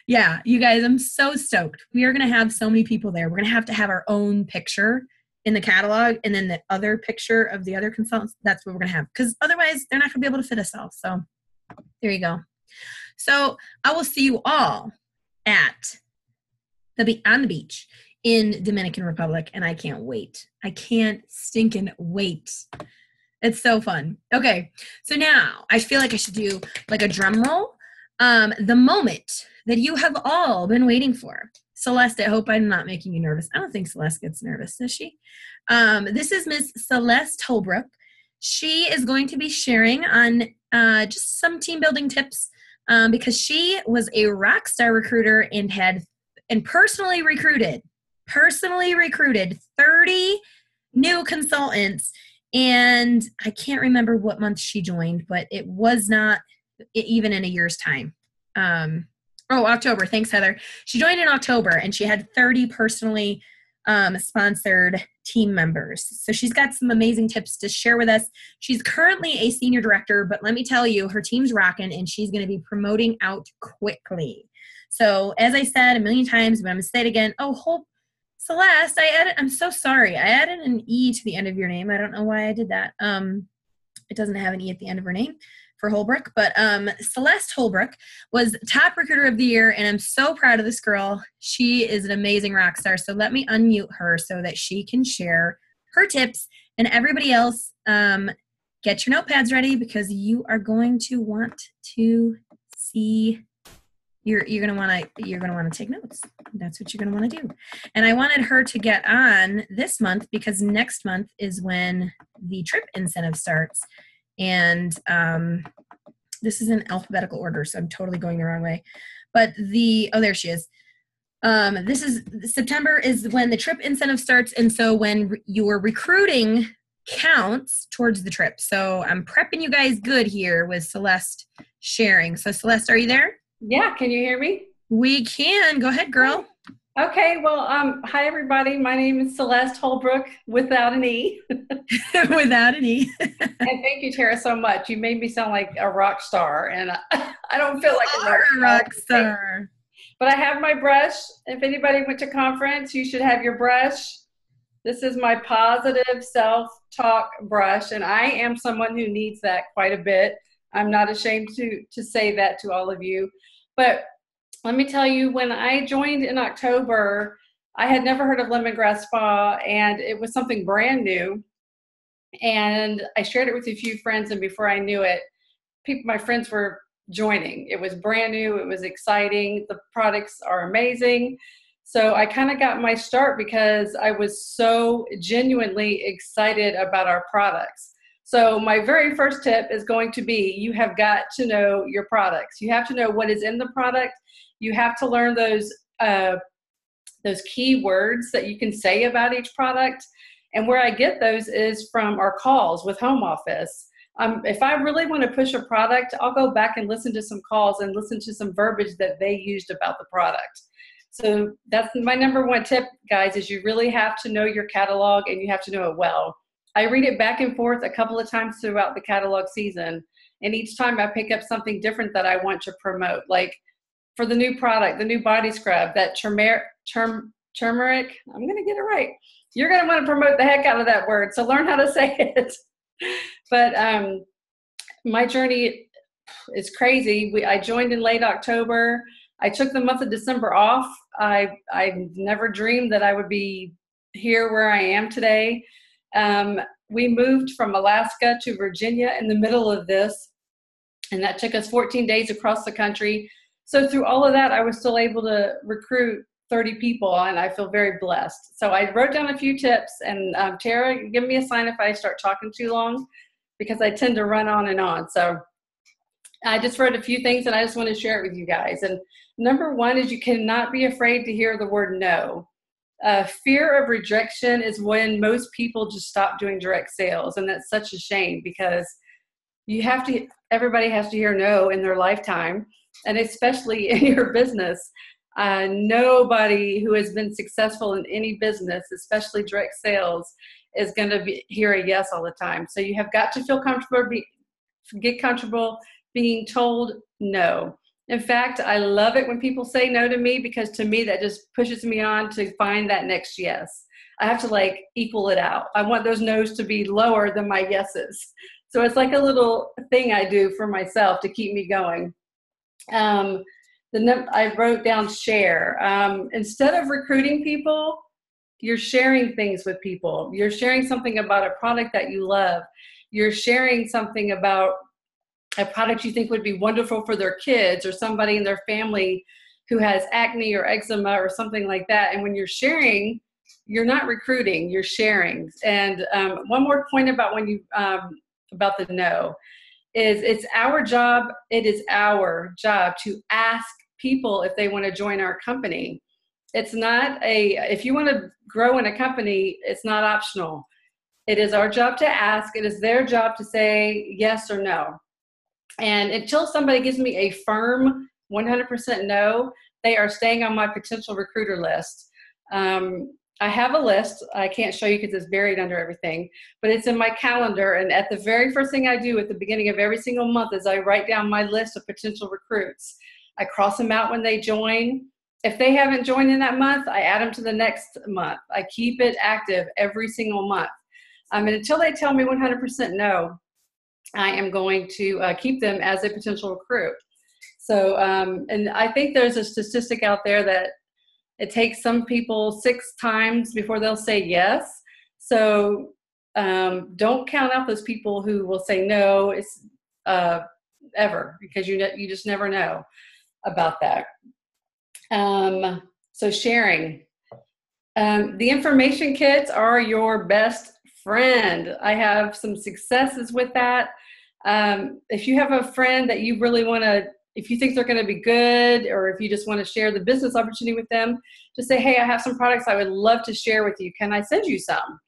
Yeah, you guys, I'm so stoked. We are going to have so many people there. We're going to have our own picture in the catalog and then the other picture of the other consultants. That's what we're going to have because otherwise they're not going to be able to fit us all. So there you go. So I will see you all on the beach in Dominican Republic, and I can't wait. I can't stinking wait. It's so fun. Okay, so now I feel like I should do like a drum roll. The moment that you have all been waiting for. Celeste, I hope I'm not making you nervous. I don't think Celeste gets nervous, does she? This is Miss Celeste Holbrook. She is going to be sharing on just some team building tips because she was a rock star recruiter and personally recruited 30 new consultants. And I can't remember what month she joined, but it was not even in a year's time. October. Thanks, Heather. She joined in October and she had 30 personally sponsored team members. So she's got some amazing tips to share with us. She's currently a senior director, but let me tell you, her team's rocking and she's going to be promoting out quickly. So as I said a million times, but I'm going to say it again. Celeste, I'm so sorry. I added an E to the end of your name. I don't know why I did that. It doesn't have an E at the end of her name for Holbrook, but Celeste Holbrook was top recruiter of the year, and I'm so proud of this girl. She is an amazing rock star, so let me unmute her so that she can share her tips, and everybody else, get your notepads ready because you are going to want to see. You're gonna want to take notes. That's what you're gonna want to do. And I wanted her to get on this month because next month is when the trip incentive starts. And this is in alphabetical order, so I'm totally going the wrong way. But there she is. This is September is when the trip incentive starts, and so when your recruiting counts towards the trip. So I'm prepping you guys good here with Celeste sharing. So Celeste, are you there? Yeah, can you hear me? We can. Go ahead, girl. Okay, well, hi everybody. My name is Celeste Holbrook without an E. Without any. And thank you, Tara, so much. You made me sound like a rock star, and I don't feel You like a rock are a star. rock star. But I have my brush. If anybody went to conference, you should have your brush. This is my positive self-talk brush, and I am someone who needs that quite a bit. I'm not ashamed to say that to all of you. But let me tell you, when I joined in October, I had never heard of Lemongrass Spa, and it was something brand new. And I shared it with a few friends, and before I knew it, my friends were joining. It was brand new. It was exciting. The products are amazing. So I kind of got my start because I was so genuinely excited about our products. So my very first tip is going to be, you have got to know your products. You have to know what is in the product. You have to learn those key words that you can say about each product. And where I get those is from our calls with home office. If I really want to push a product, I'll go back and listen to some calls and listen to some verbiage that they used about the product. So that's my number one tip, guys, is you really have to know your catalog, and you have to know it well. I read it back and forth a couple of times throughout the catalog season. And each time I pick up something different that I want to promote. Like for the new product, the new body scrub, that turmeric, I'm going to get it right. You're going to want to promote the heck out of that word. So learn how to say it. But my journey is crazy. I joined in late October. I took the month of December off. I never dreamed that I would be here where I am today. We moved from Alaska to Virginia in the middle of this, and that took us 14 days across the country. So through all of that, I was still able to recruit 30 people, and I feel very blessed. So I wrote down a few tips, and Tara, give me a sign if I start talking too long, because I tend to run on and on. So I just wrote a few things, and I just want to share it with you guys. And number one is, you cannot be afraid to hear the word no. Fear of rejection is when most people just stop doing direct sales, and that's such a shame, because everybody has to hear no in their lifetime, and especially in your business. Nobody who has been successful in any business, especially direct sales, is going to hear a yes all the time. So you have got to feel comfortable, get comfortable being told no. In fact, I love it when people say no to me, because to me, that just pushes me on to find that next yes. I have to equal it out. I want those no's to be lower than my yeses. So it's like a little thing I do for myself to keep me going. I wrote down share. Instead of recruiting people, you're sharing things with people. You're sharing something about a product that you love. You're sharing something about a product you think would be wonderful for their kids, or somebody in their family who has acne or eczema or something like that. And when you're sharing, you're not recruiting, you're sharing. And one more point about about the no is, it is our job to ask people if they want to join our company. It's not if you want to grow in a company, it's not optional. It is our job to ask. It is their job to say yes or no. And until somebody gives me a firm 100% no, they are staying on my potential recruiter list. I have a list. I can't show you because it's buried under everything, but it's in my calendar. And at the very first thing I do at the beginning of every single month is I write down my list of potential recruits. I cross them out when they join. If they haven't joined in that month, I add them to the next month. I keep it active every single month. And until they tell me 100% no, I am going to keep them as a potential recruit. So, and I think there's a statistic out there that it takes some people 6 times before they'll say yes. So don't count out those people who will say no ever, because you just never know about that. So sharing. The information kits are your best friend. I have some successes with that. If you have a friend that you really want to if you think they're going to be good, or if you just want to share the business opportunity with them, just say, hey, I have some products I would love to share with you. Can I send you some?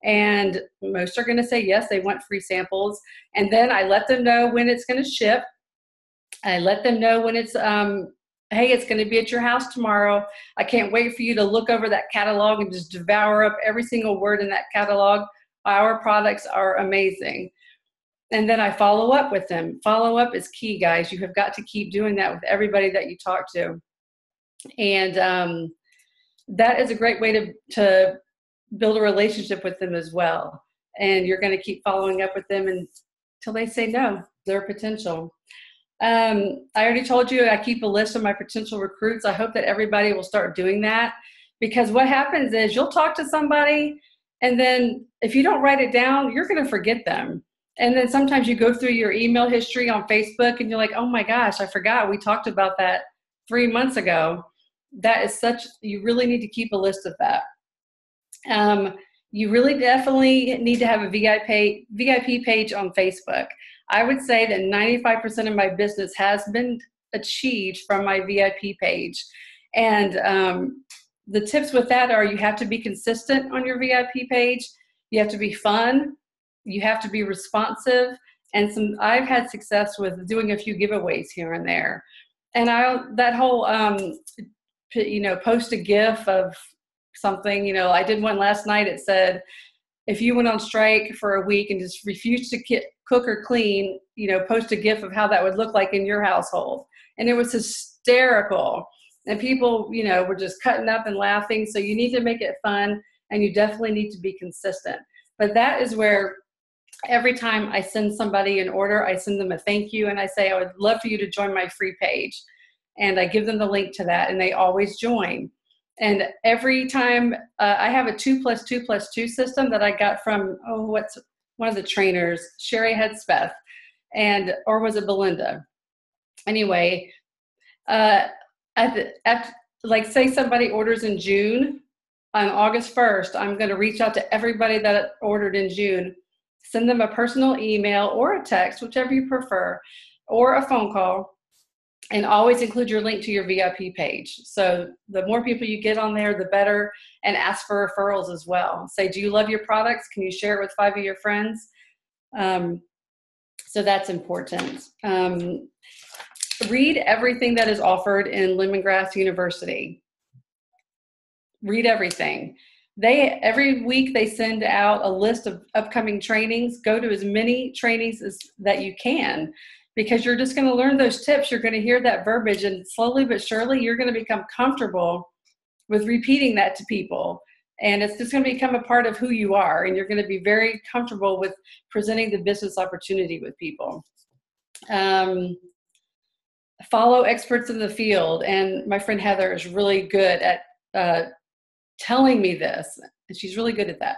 And most are going to say yes, they want free samples. And then I let them know when it's going to ship. I let them know when it's, hey, it's going to be at your house tomorrow. I can't wait for you to look over that catalog and just devour up every single word in that catalog. Our products are amazing. And then I follow up with them. Follow up is key, guys. You have got to keep doing that with everybody that you talk to. And that is a great way to build a relationship with them as well. And you're going to keep following up with them until they say no, their potential. I already told you I keep a list of my potential recruits. I hope that everybody will start doing that, because what happens is you'll talk to somebody, and then if you don't write it down, you're going to forget them. And then sometimes you go through your email history on Facebook and you're like, oh my gosh, I forgot we talked about that 3 months ago. That is you really need to keep a list of that. You really definitely need to have a VIP page on Facebook. I would say that 95% of my business has been achieved from my VIP page. And the tips with that are, you have to be consistent on your VIP page. You have to be fun. You have to be responsive. And I've had success with doing a few giveaways here and there. And that whole, post a GIF of something, I did one last night. It said, if you went on strike for a week and just refused to cook or clean, post a GIF of how that would look like in your household. And it was hysterical. And people, were just cutting up and laughing. So you need to make it fun, and you definitely need to be consistent. But that is where every time I send somebody an order, I send them a thank you, and I say, I would love for you to join my free page. And I give them the link to that, and they always join. And every time I have a 2+2+2 system that I got from, what's one of the trainers, Sherry Hedspeth, or was it Belinda? Anyway, say somebody orders in June, on August 1st, I'm going to reach out to everybody that ordered in June, send them a personal email or a text, whichever you prefer, or a phone call, and always include your link to your VIP page. So the more people you get on there, the better, and ask for referrals as well. Say, do you love your products? Can you share it with 5 of your friends? So that's important. Read everything that is offered in Lemongrass University. Read everything. Every week they send out a list of upcoming trainings. Go to as many trainings that you can, because you're just going to learn those tips. You're going to hear that verbiage, and slowly but surely you're going to become comfortable with repeating that to people. And it's just going to become a part of who you are, and you're going to be very comfortable with presenting the business opportunity with people. Follow experts in the field. And my friend Heather is really good at telling me this, and she's really good at that.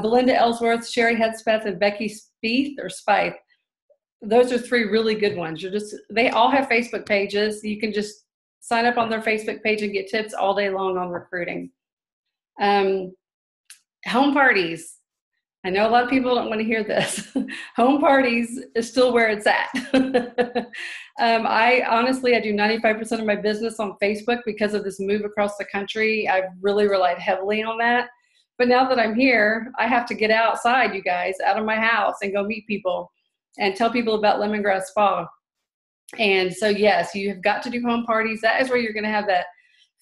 Belinda Ellsworth, Sherry Hedspeth, and Becky Spieth. Those are 3 really good ones. They all have Facebook pages. You can just sign up on their Facebook page and get tips all day long on recruiting. Home parties. I know a lot of people don't want to hear this. Home parties is still where it's at. I do 95% of my business on Facebook because of this move across the country. I've really relied heavily on that. But now that I'm here, I have to get outside, you guys, out of my house and go meet people and tell people about Lemongrass Spa. And so, yes, you have got to do home parties. That is where you're going to have that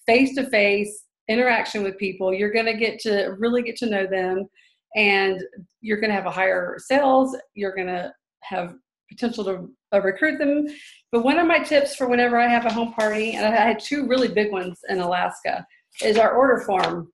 face-to-face interaction with people. You're going to really get to know them, and you're going to have a higher sales. You're going to have potential to recruit them. But one of my tips for whenever I have a home party, and I had 2 really big ones in Alaska, is our order form.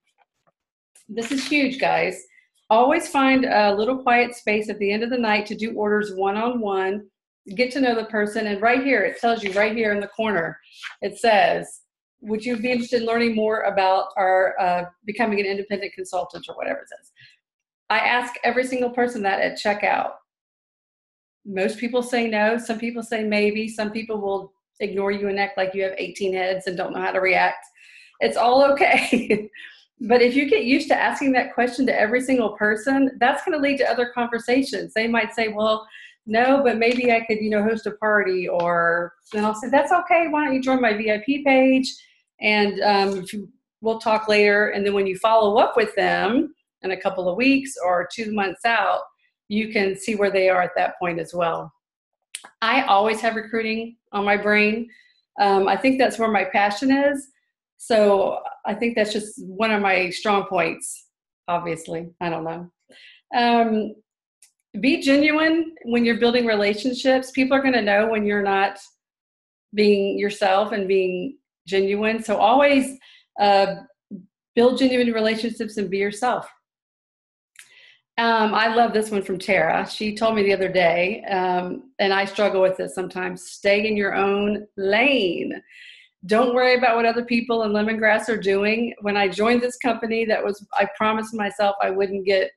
This is huge, guys. Always find a little quiet space at the end of the night to do orders one-on-one. Get to know the person. And right here, it tells you right here in the corner, it says, would you be interested in learning more about our becoming an independent consultant, or whatever it says. I ask every single person that at checkout. Most people say no. Some people say maybe. Some people will ignore you and act like you have 18 heads and don't know how to react. It's all okay. But if you get used to asking that question to every single person, that's going to lead to other conversations. They might say, well, no, but maybe I could, host a party. Or then I'll say, that's okay. Why don't you join my VIP page? And we'll talk later. And then when you follow up with them in a couple of weeks or 2 months out, you can see where they are at that point as well. I always have recruiting on my brain. I think that's where my passion is. So I think that's just one of my strong points, obviously. I don't know. Be genuine when you're building relationships. People are going to know when you're not being yourself and being genuine. So always build genuine relationships and be yourself. I love this one from Tara. She told me the other day, and I struggle with this sometimes, stay in your own lane. Don't worry about what other people in Lemongrass are doing. When I joined this company, I promised myself I wouldn't get,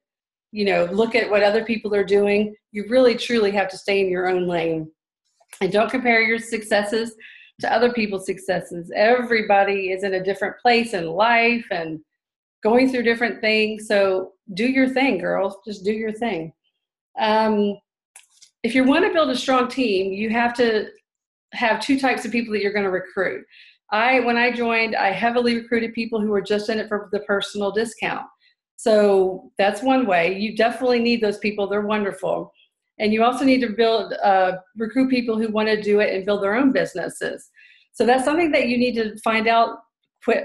look at what other people are doing. You really, truly have to stay in your own lane. And don't compare your successes to other people's successes. Everybody is in a different place in life and going through different things. So do your thing, girls. Just do your thing. If you want to build a strong team, you have to have two types of people that you're going to recruit. When I joined, I heavily recruited people who were just in it for the personal discount. So that's one way. You definitely need those people. They're wonderful. And you also need to recruit people who want to do it and build their own businesses. So that's something that you need to find out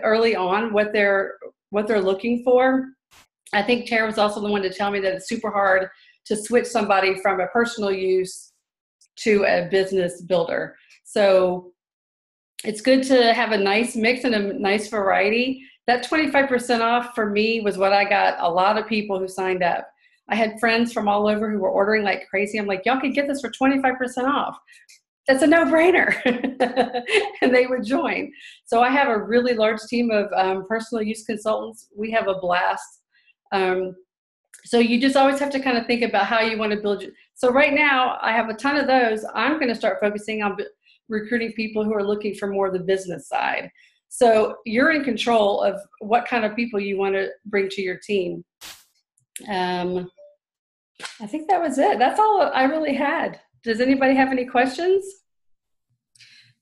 early on, what they're looking for. I think Tara was also the one to tell me that it's super hard to switch somebody from a personal use to a business builder. So it's good to have a nice mix and a nice variety. That 25% off for me was what I got a lot of people who signed up. I had friends from all over who were ordering like crazy. I'm like, y'all could get this for 25% off. That's a no-brainer. And they would join. So I have a really large team of personal use consultants. We have a blast. So you just always have to kind of think about how you want to build. So right now I have a ton of those. I'm going to start focusing on recruiting people who are looking for more of the business side. So you're in control of what kind of people you want to bring to your team. I think that was it. That's all I really had. Does anybody have any questions?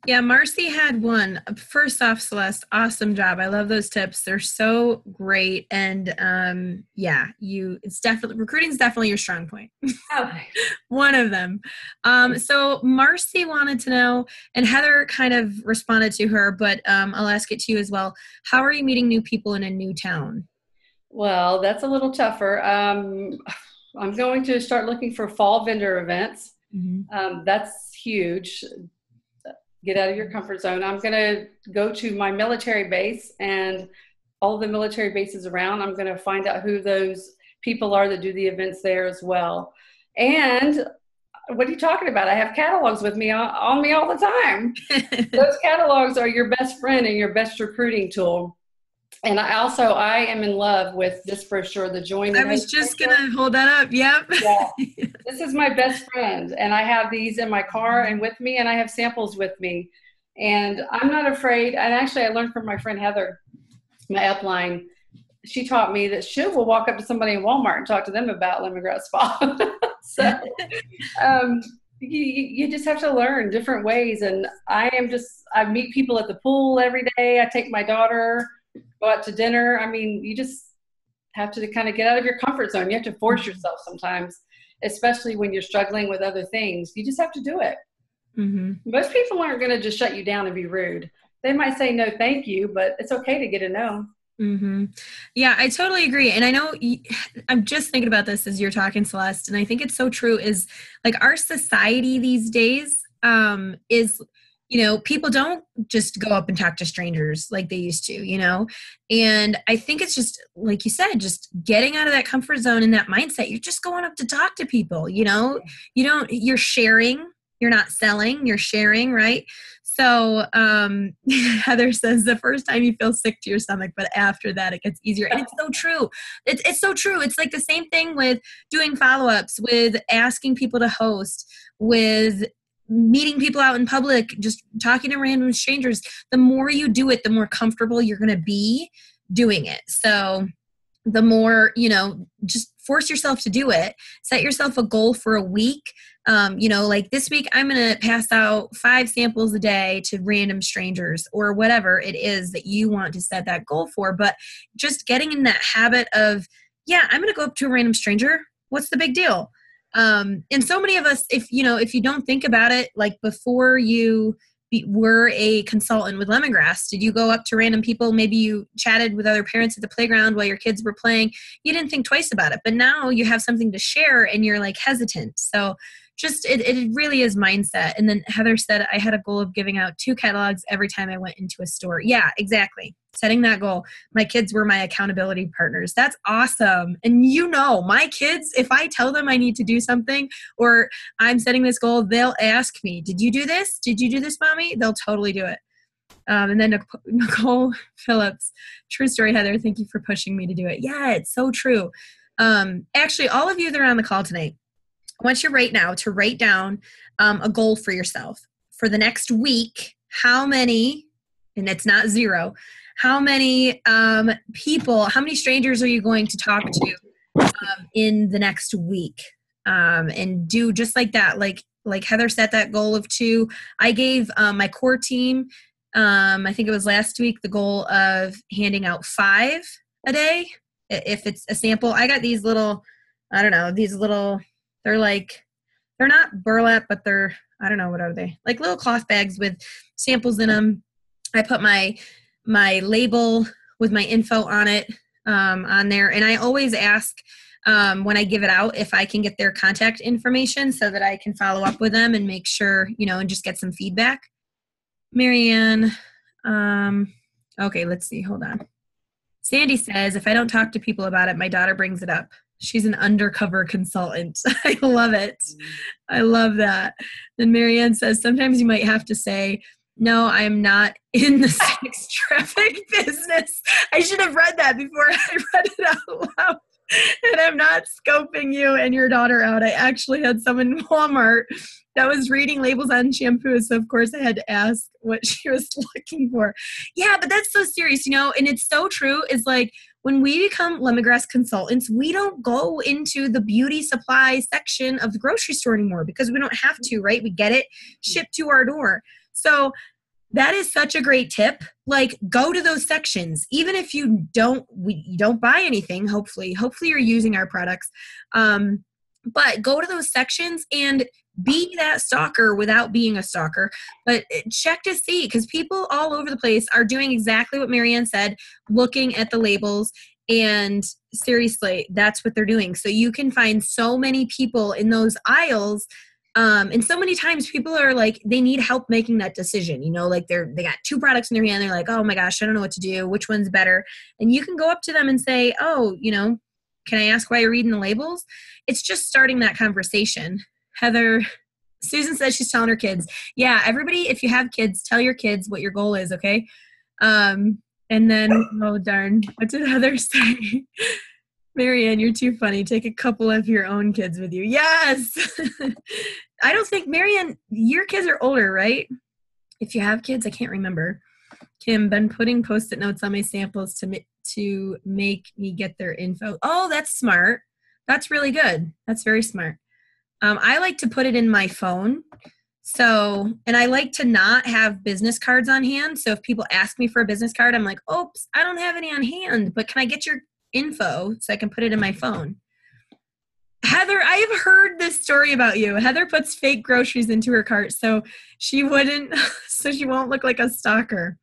Yeah, Marcy had one. First off, Celeste, awesome job. I love those tips. They're so great. And recruiting is definitely your strong point. Okay. One of them. So Marcy wanted to know, and Heather kind of responded to her, but I'll ask it to you as well. How are you meeting new people in a new town? Well, that's a little tougher. I'm going to start looking for fall vendor events. Mm-hmm. That's huge. Get out of your comfort zone. I'm going to go to my military base and all the military bases around. I'm going to find out who those people are that do the events there as well. And what are you talking about? I have catalogs with me on me all the time. Those catalogs are your best friend and your best recruiting tool. And I am in love with this brochure, the Join. I was just going to hold that up. Yep. Yeah. This is my best friend. And I have these in my car and with me, and I have samples with me. And I'm not afraid. And actually, I learned from my friend Heather, my upline. She taught me that she will walk up to somebody in Walmart and talk to them about lemongrass spa. So you just have to learn different ways. And I meet people at the pool every day. I take my daughter, go out to dinner. I mean, you just have to kind of get out of your comfort zone. You have to force yourself sometimes, especially when you're struggling with other things. You just have to do it. Mm-hmm. Most people aren't going to just shut you down and be rude. They might say no, thank you, but it's okay to get a no. Mm-hmm. Yeah, I totally agree. And I know I'm just thinking about this as you're talking, Celeste, and I think it's so true is like our society these days is, people don't just go up and talk to strangers like they used to, and I think it's just, like you said, just getting out of that comfort zone and that mindset. You're just going up to talk to people, you're sharing, you're not selling, you're sharing, right? So Heather says the first time you feel sick to your stomach, but after that it gets easier. And it's so true. It's so true. It's like the same thing with doing follow-ups, with asking people to host, with meeting people out in public, just talking to random strangers. The more you do it, the more comfortable you're going to be doing it. So the more, just force yourself to do it. Set yourself a goal for a week. Like this week, I'm going to pass out 5 samples a day to random strangers or whatever it is that you want to set that goal for. But just getting in that habit of, yeah, I'm going to go up to a random stranger. What's the big deal? And so many of us, if you don't think about it, like before you were a consultant with Lemongrass, did you go up to random people? Maybe you chatted with other parents at the playground while your kids were playing. You didn't think twice about it, but now you have something to share and you're like hesitant. So just, it really is mindset. And then Heather said, I had a goal of giving out 2 catalogs every time I went into a store. Yeah, exactly. Setting that goal. My kids were my accountability partners. That's awesome. And my kids, if I tell them I need to do something or I'm setting this goal, they'll ask me, did you do this? Did you do this, mommy? They'll totally do it. And then Nicole Phillips, true story, Heather, thank you for pushing me to do it. Yeah, it's so true. Actually, all of you that are on the call tonight, I want you right now to write down a goal for yourself. For the next week, how many, and it's not 0, how many people, how many strangers are you going to talk to in the next week? And do just like that. Like Heather set that goal of 2. I gave my core team, I think it was last week, the goal of handing out 5 a day. If it's a sample, I got these little, they're not burlap, but they're, I don't know, what are they? Like little cloth bags with samples in them. I put my label with my info on it, on there. And I always ask when I give it out if I can get their contact information so that I can follow up with them and make sure, and just get some feedback. Marianne, okay, let's see. Hold on. Sandy says, if I don't talk to people about it, my daughter brings it up. She's an undercover consultant. I love it. I love that. Then Marianne says, sometimes you might have to say, no, I'm not in the sex traffic business. I should have read that before I read it out loud. And I'm not scoping you and your daughter out. I actually had someone in Walmart that was reading labels on shampoo. So, of course, I had to ask what she was looking for. Yeah, but that's so serious, and it's so true. Is like when we become Lemongrass consultants, we don't go into the beauty supply section of the grocery store anymore because we don't have to, right? We get it shipped to our door. So that is such a great tip. Like, go to those sections, even if you don't buy anything. Hopefully you're using our products. But go to those sections and be that stalker without being a stalker. But check to see, because people all over the place are doing exactly what Marianne said, looking at the labels. And seriously, that's what they're doing. So you can find so many people in those aisles. And so many times people are like, they need help making that decision, like they got 2 products in their hand. They're like, oh my gosh, I don't know what to do. Which one's better? And you can go up to them and say, oh, can I ask why you're reading the labels? It's just starting that conversation. Heather, Susan says she's telling her kids. Yeah, everybody, if you have kids, tell your kids what your goal is, okay? And then, oh darn, what did Heather say? Marianne, you're too funny. Take a couple of your own kids with you. Yes! I don't think, Marianne, your kids are older, right? If you have kids, I can't remember. Kim, been putting Post-it notes on my samples to make me get their info. Oh, that's smart. That's really good. That's very smart. I like to put it in my phone. So, and I like to not have business cards on hand. So if people ask me for a business card, I'm like, oops, I don't have any on hand, but can I get your info so I can put it in my phone? Heather, I have heard this story about you. Heather puts fake groceries into her cart so she won't look like a stalker.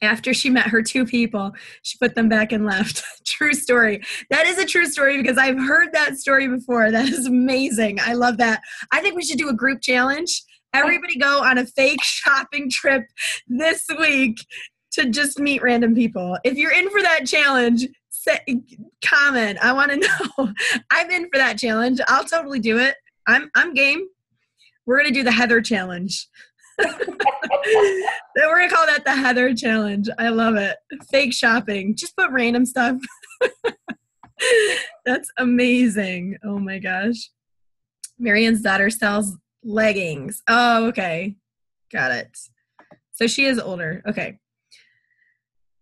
After she met her 2 people, she put them back and left. True story. That is a true story because I've heard that story before. That is amazing. I love that. I think we should do a group challenge. Everybody go on a fake shopping trip this week to just meet random people. If you're in for that challenge, comment. I want to know. I'm in for that challenge. I'll totally do it. I'm game. We're going to do the Heather challenge. We're going to call that the Heather challenge. I love it. Fake shopping. Just put random stuff. That's amazing. Oh my gosh. Marianne's daughter sells leggings. Oh, okay. Got it. So she is older. Okay.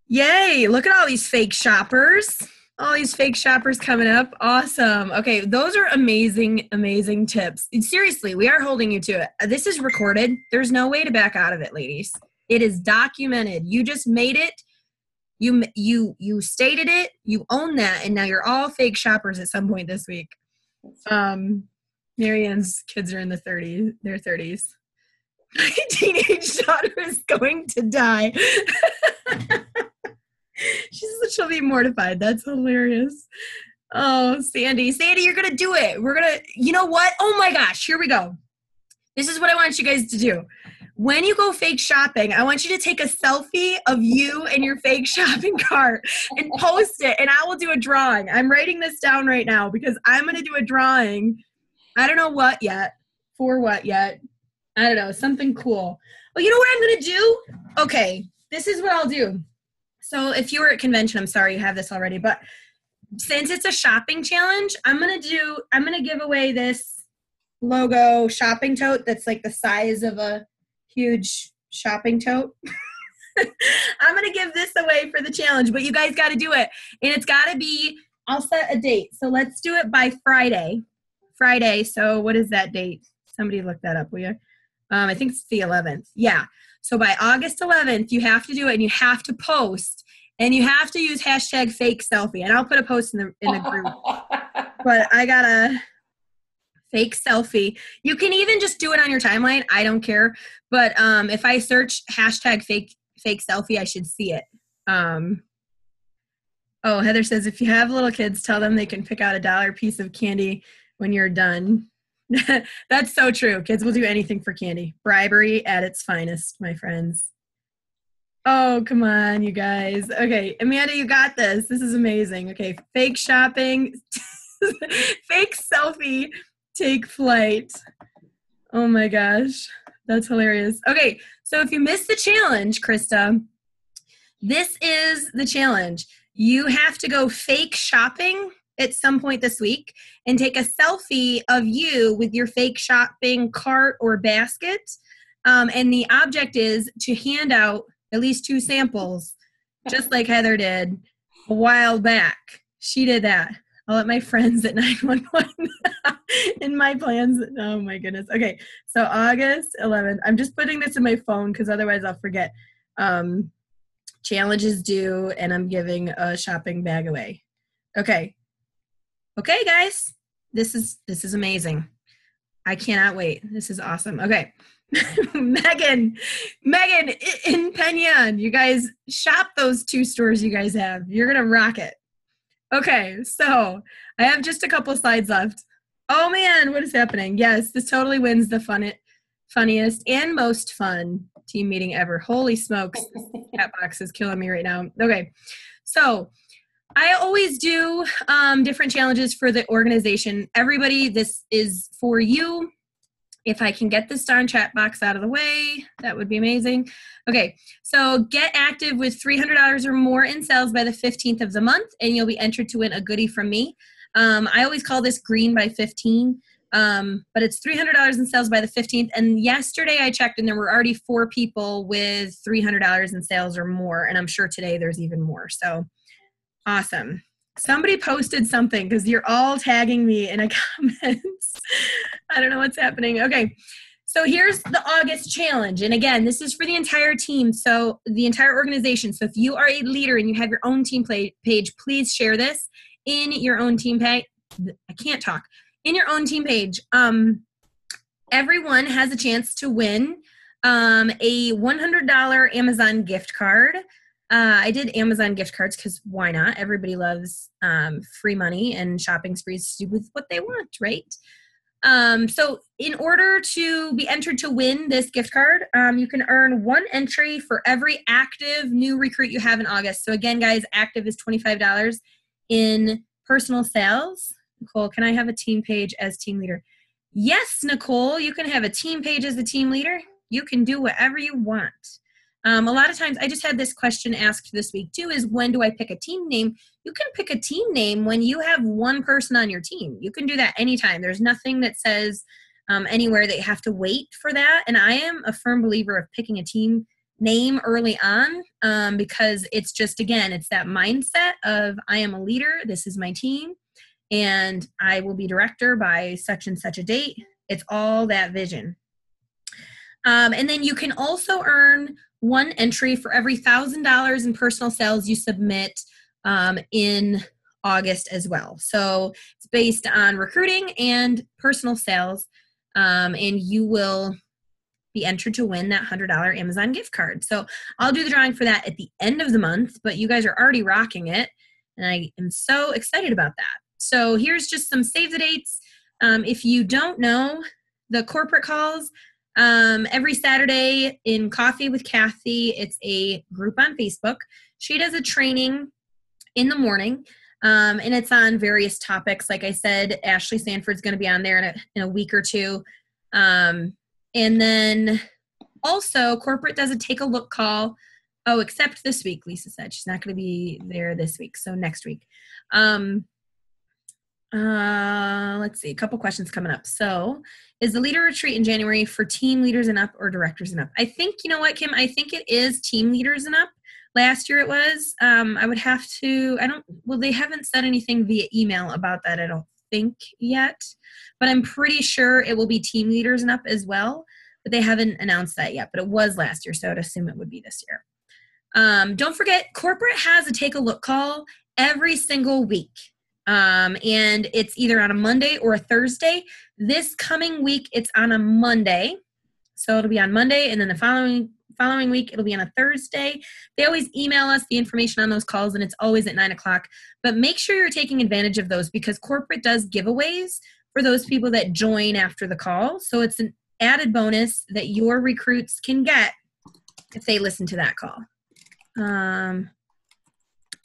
Yay. Look at all these fake shoppers. All these fake shoppers coming up. Awesome. Okay, those are amazing, amazing tips. Seriously, we are holding you to it. This is recorded. There's no way to back out of it, ladies. It is documented. You just made it. You stated it. You own that, and now you're all fake shoppers at some point this week. Marianne's kids are in their 30s. My teenage daughter is going to die. She says she'll be mortified. That's hilarious. Oh, Sandy, you're going to do it. You know what? Oh my gosh, here we go. This is what I want you guys to do. When you go fake shopping, I want you to take a selfie of you and your fake shopping cart and post it, and I will do a drawing. I'm writing this down right now because I'm going to do a drawing. I don't know what yet. For what yet? I don't know. Something cool. Well, you know what I'm going to do? Okay, this is what I'll do. So if you were at convention, I'm sorry you have this already, but since it's a shopping challenge, I'm going to give away this logo shopping tote that's like the size of a huge shopping tote. I'm going to give this away for the challenge, but you guys got to do it. And it's got to be, I'll set a date. So let's do it by Friday. So what is that date? Somebody look that up, will you? I think it's the 11th. Yeah. So by August 11th, you have to do it, and you have to post, and you have to use hashtag fake selfie. And I'll put a post in the group. But I got a fake selfie. You can even just do it on your timeline. I don't care. But if I search hashtag fake selfie, I should see it. Heather says, if you have little kids, tell them they can pick out $1 piece of candy when you're done. That's so true. Kids will do anything for candy. Bribery at its finest, my friends. Oh, come on, you guys. Okay, Amanda, you got this. This is amazing. Okay, fake shopping, fake selfie, take flight. Oh my gosh, that's hilarious. Okay, so if you missed the challenge, Krista, this is the challenge. You have to go fake shopping at some point this week and take a selfie of you with your fake shopping cart or basket. And the object is to hand out at least 2 samples, just like Heather did a while back. She did that. I'll let my friends at 911 in my plans. Oh my goodness. Okay. So August 11th, I'm just putting this in my phone because otherwise I'll forget. Challenge is due, and I'm giving a shopping bag away. Okay, guys, this is amazing. I cannot wait. This is awesome. Okay, Megan in Penyon, you guys shop those 2 stores you guys have. You're gonna rock it. Okay, so I have just a couple slides left. Oh man, what is happening? Yes, this totally wins the funniest and most fun team meeting ever. Holy smokes, this chat box is killing me right now. Okay, so I always do different challenges for the organization. Everybody, this is for you. If I can get this darn chat box out of the way, that would be amazing. Okay, so get active with $300 or more in sales by the 15th of the month, and you'll be entered to win a goodie from me. I always call this green by 15, but it's $300 in sales by the 15th. And yesterday I checked, and there were already 4 people with $300 in sales or more, and I'm sure today there's even more. So awesome. Somebody posted something because you're all tagging me in a comments. I don't know what's happening. Okay. So here's the August challenge. And again, this is for the entire team. So the entire organization. So if you are a leader and you have your own team page, please share this in your own team page. I can't talk. In your own team page. Everyone has a chance to win a $100 Amazon gift card. I did Amazon gift cards because why not? Everybody loves free money and shopping sprees to do with what they want, right? So in order to be entered to win this gift card, you can earn 1 entry for every active new recruit you have in August. So again, guys, active is $25 in personal sales. Nicole, can I have a team page as team leader? Yes, Nicole, you can have a team page as a team leader. You can do whatever you want. A lot of times, I just had this question asked this week too, is when do I pick a team name? You can pick a team name when you have 1 person on your team. You can do that anytime. There's nothing that says anywhere that you have to wait for that. And I am a firm believer of picking a team name early on, because it's just, again, it's that mindset of I am a leader, this is my team, and I will be director by such and such a date. It's all that vision. And then you can also earn one entry for every $1,000 in personal sales you submit in August as well. So it's based on recruiting and personal sales, and you will be entered to win that $100 Amazon gift card. So I'll do the drawing for that at the end of the month, but you guys are already rocking it, and I am so excited about that. So here's just some save the dates. If you don't know, the corporate calls, every Saturday in Coffee with Kathy, it's a group on Facebook. She does a training in the morning, and it's on various topics. Like I said, Ashley Sanford's going to be on there in a week or two. And then also corporate does a take a look call. Oh, except this week, Lisa said. She's not going to be there this week, so next week. Let's see, a couple questions coming up. So is the leader retreat in January for team leaders and up or directors and up? I think, you know what, Kim, I think it is team leaders and up. Last year it was. I would have to, they haven't said anything via email about that, I don't think yet, but I'm pretty sure it will be team leaders and up as well, but they haven't announced that yet, but it was last year, so I'd assume it would be this year. Don't forget, corporate has a take a look call every single week. And it's either on a Monday or a Thursday. This coming week, it's on a Monday. So it'll be on Monday, and then the following week, it'll be on a Thursday. They always email us the information on those calls, and it's always at 9 o'clock. But make sure you're taking advantage of those, because corporate does giveaways for those people that join after the call. So it's an added bonus that your recruits can get if they listen to that call.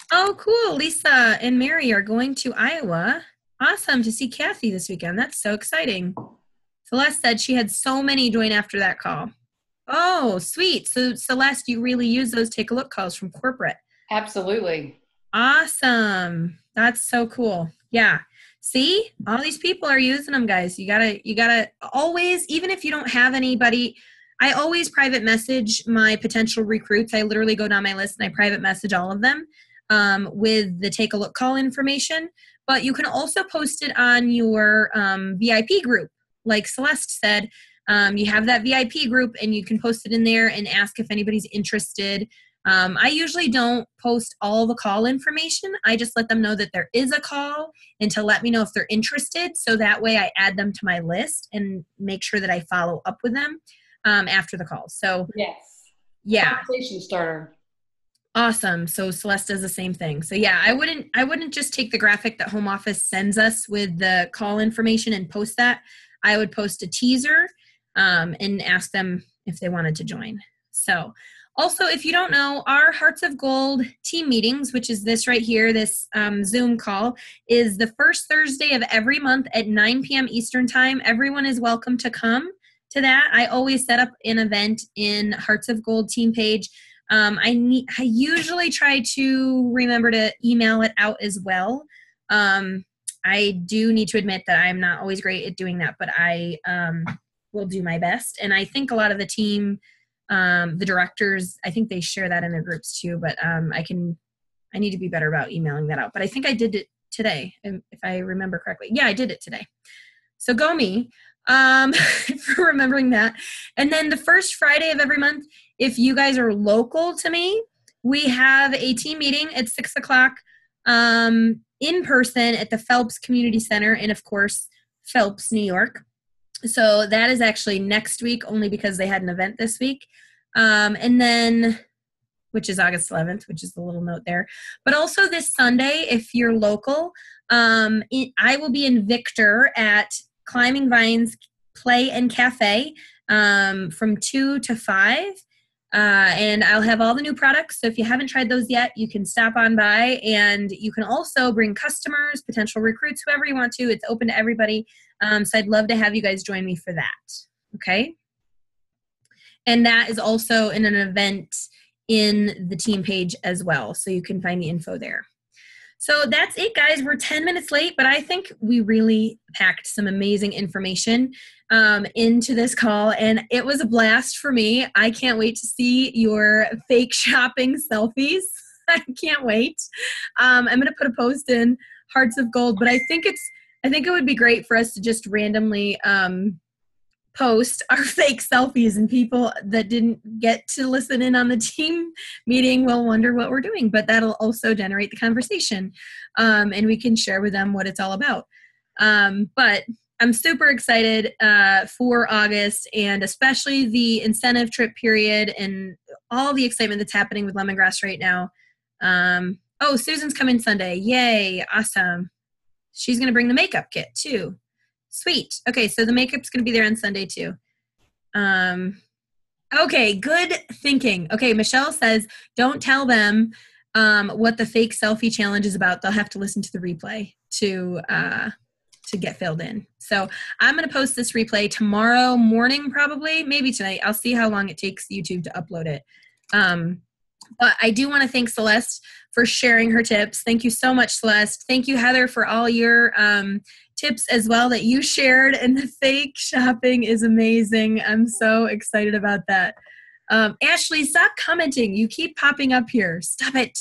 Oh, cool. Lisa and Mary are going to Iowa. Awesome to see Kathy this weekend. That's so exciting. Celeste said she had so many join after that call. Oh, sweet. So Celeste, you really use those take a look calls from corporate. Absolutely. Awesome. That's so cool. Yeah. See, all these people are using them, guys. You gotta always, even if you don't have anybody, I always private message my potential recruits. I literally go down my list and I private message all of them with the take a look call information. But you can also post it on your VIP group. Like Celeste said, you have that VIP group and you can post it in there and ask if anybody's interested. I usually don't post all the call information. I just let them know that there is a call and to let me know if they're interested. So that way I add them to my list and make sure that I follow up with them after the call. So yes. Yeah. Conversation starter. Awesome. So Celeste does the same thing. So yeah, I wouldn't just take the graphic that home office sends us with the call information and post that. I would post a teaser and ask them if they wanted to join. So also, if you don't know, our Hearts of Gold team meetings, which is this right here, this Zoom call, is the first Thursday of every month at 9 p.m. Eastern time. Everyone is welcome to come to that. I always set up an event in Hearts of Gold team page. I usually try to remember to email it out as well. I do need to admit that I'm not always great at doing that, but I will do my best. And I think a lot of the team, the directors, I think they share that in their groups too, but I need to be better about emailing that out. But I think I did it today, if I remember correctly. Yeah, I did it today. So go me for remembering that. And then the first Friday of every month, if you guys are local to me, we have a team meeting at 6 o'clock in person at the Phelps Community Center in, of course, Phelps, New York. So that is actually next week, only because they had an event this week. And then, which is August 11th, which is the little note there. But also this Sunday, if you're local, I will be in Victor at Climbing Vines Play and Cafe from 2 to 5. And I'll have all the new products. So if you haven't tried those yet, you can stop on by, and you can also bring customers, potential recruits, whoever you want to. It's open to everybody. So I'd love to have you guys join me for that. Okay. And that is also in an event in the team page as well. So you can find the info there. So that's it, guys. We're 10 minutes late, but I think we really packed some amazing information into this call, and it was a blast for me. I can't wait to see your fake shopping selfies. I can't wait. I'm going to put a post in Hearts of Gold, but I think it would be great for us to just randomly post our fake selfies, and people that didn't get to listen in on the team meeting will wonder what we're doing, but that'll also generate the conversation, and we can share with them what it's all about. But I'm super excited for August, and especially the incentive trip period and all the excitement that's happening with Lemongrass right now. Oh, Susan's coming Sunday. Yay. Awesome. She's going to bring the makeup kit too. Sweet. Okay, so the makeup's going to be there on Sunday too. Okay, good thinking. Okay, Michelle says, don't tell them what the fake selfie challenge is about. They'll have to listen to the replay to get filled in. So I'm going to post this replay tomorrow morning, probably, maybe tonight. I'll see how long it takes YouTube to upload it. But I do want to thank Celeste for sharing her tips. Thank you so much, Celeste. Thank you, Heather, for all your tips as well that you shared. And the fake shopping is amazing. I'm so excited about that. Ashley, stop commenting. You keep popping up here. Stop it.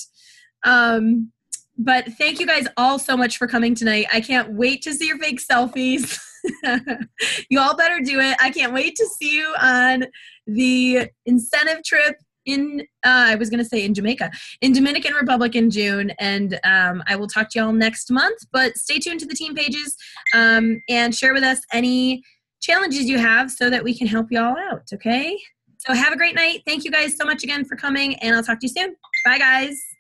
But thank you guys all so much for coming tonight. I can't wait to see your fake selfies. You all better do it. I can't wait to see you on the incentive trip in, I was going to say in Jamaica, in Dominican Republic in June. And I will talk to y'all next month, but stay tuned to the team pages and share with us any challenges you have so that we can help y'all out. Okay. So have a great night. Thank you guys so much again for coming, and I'll talk to you soon. Bye guys.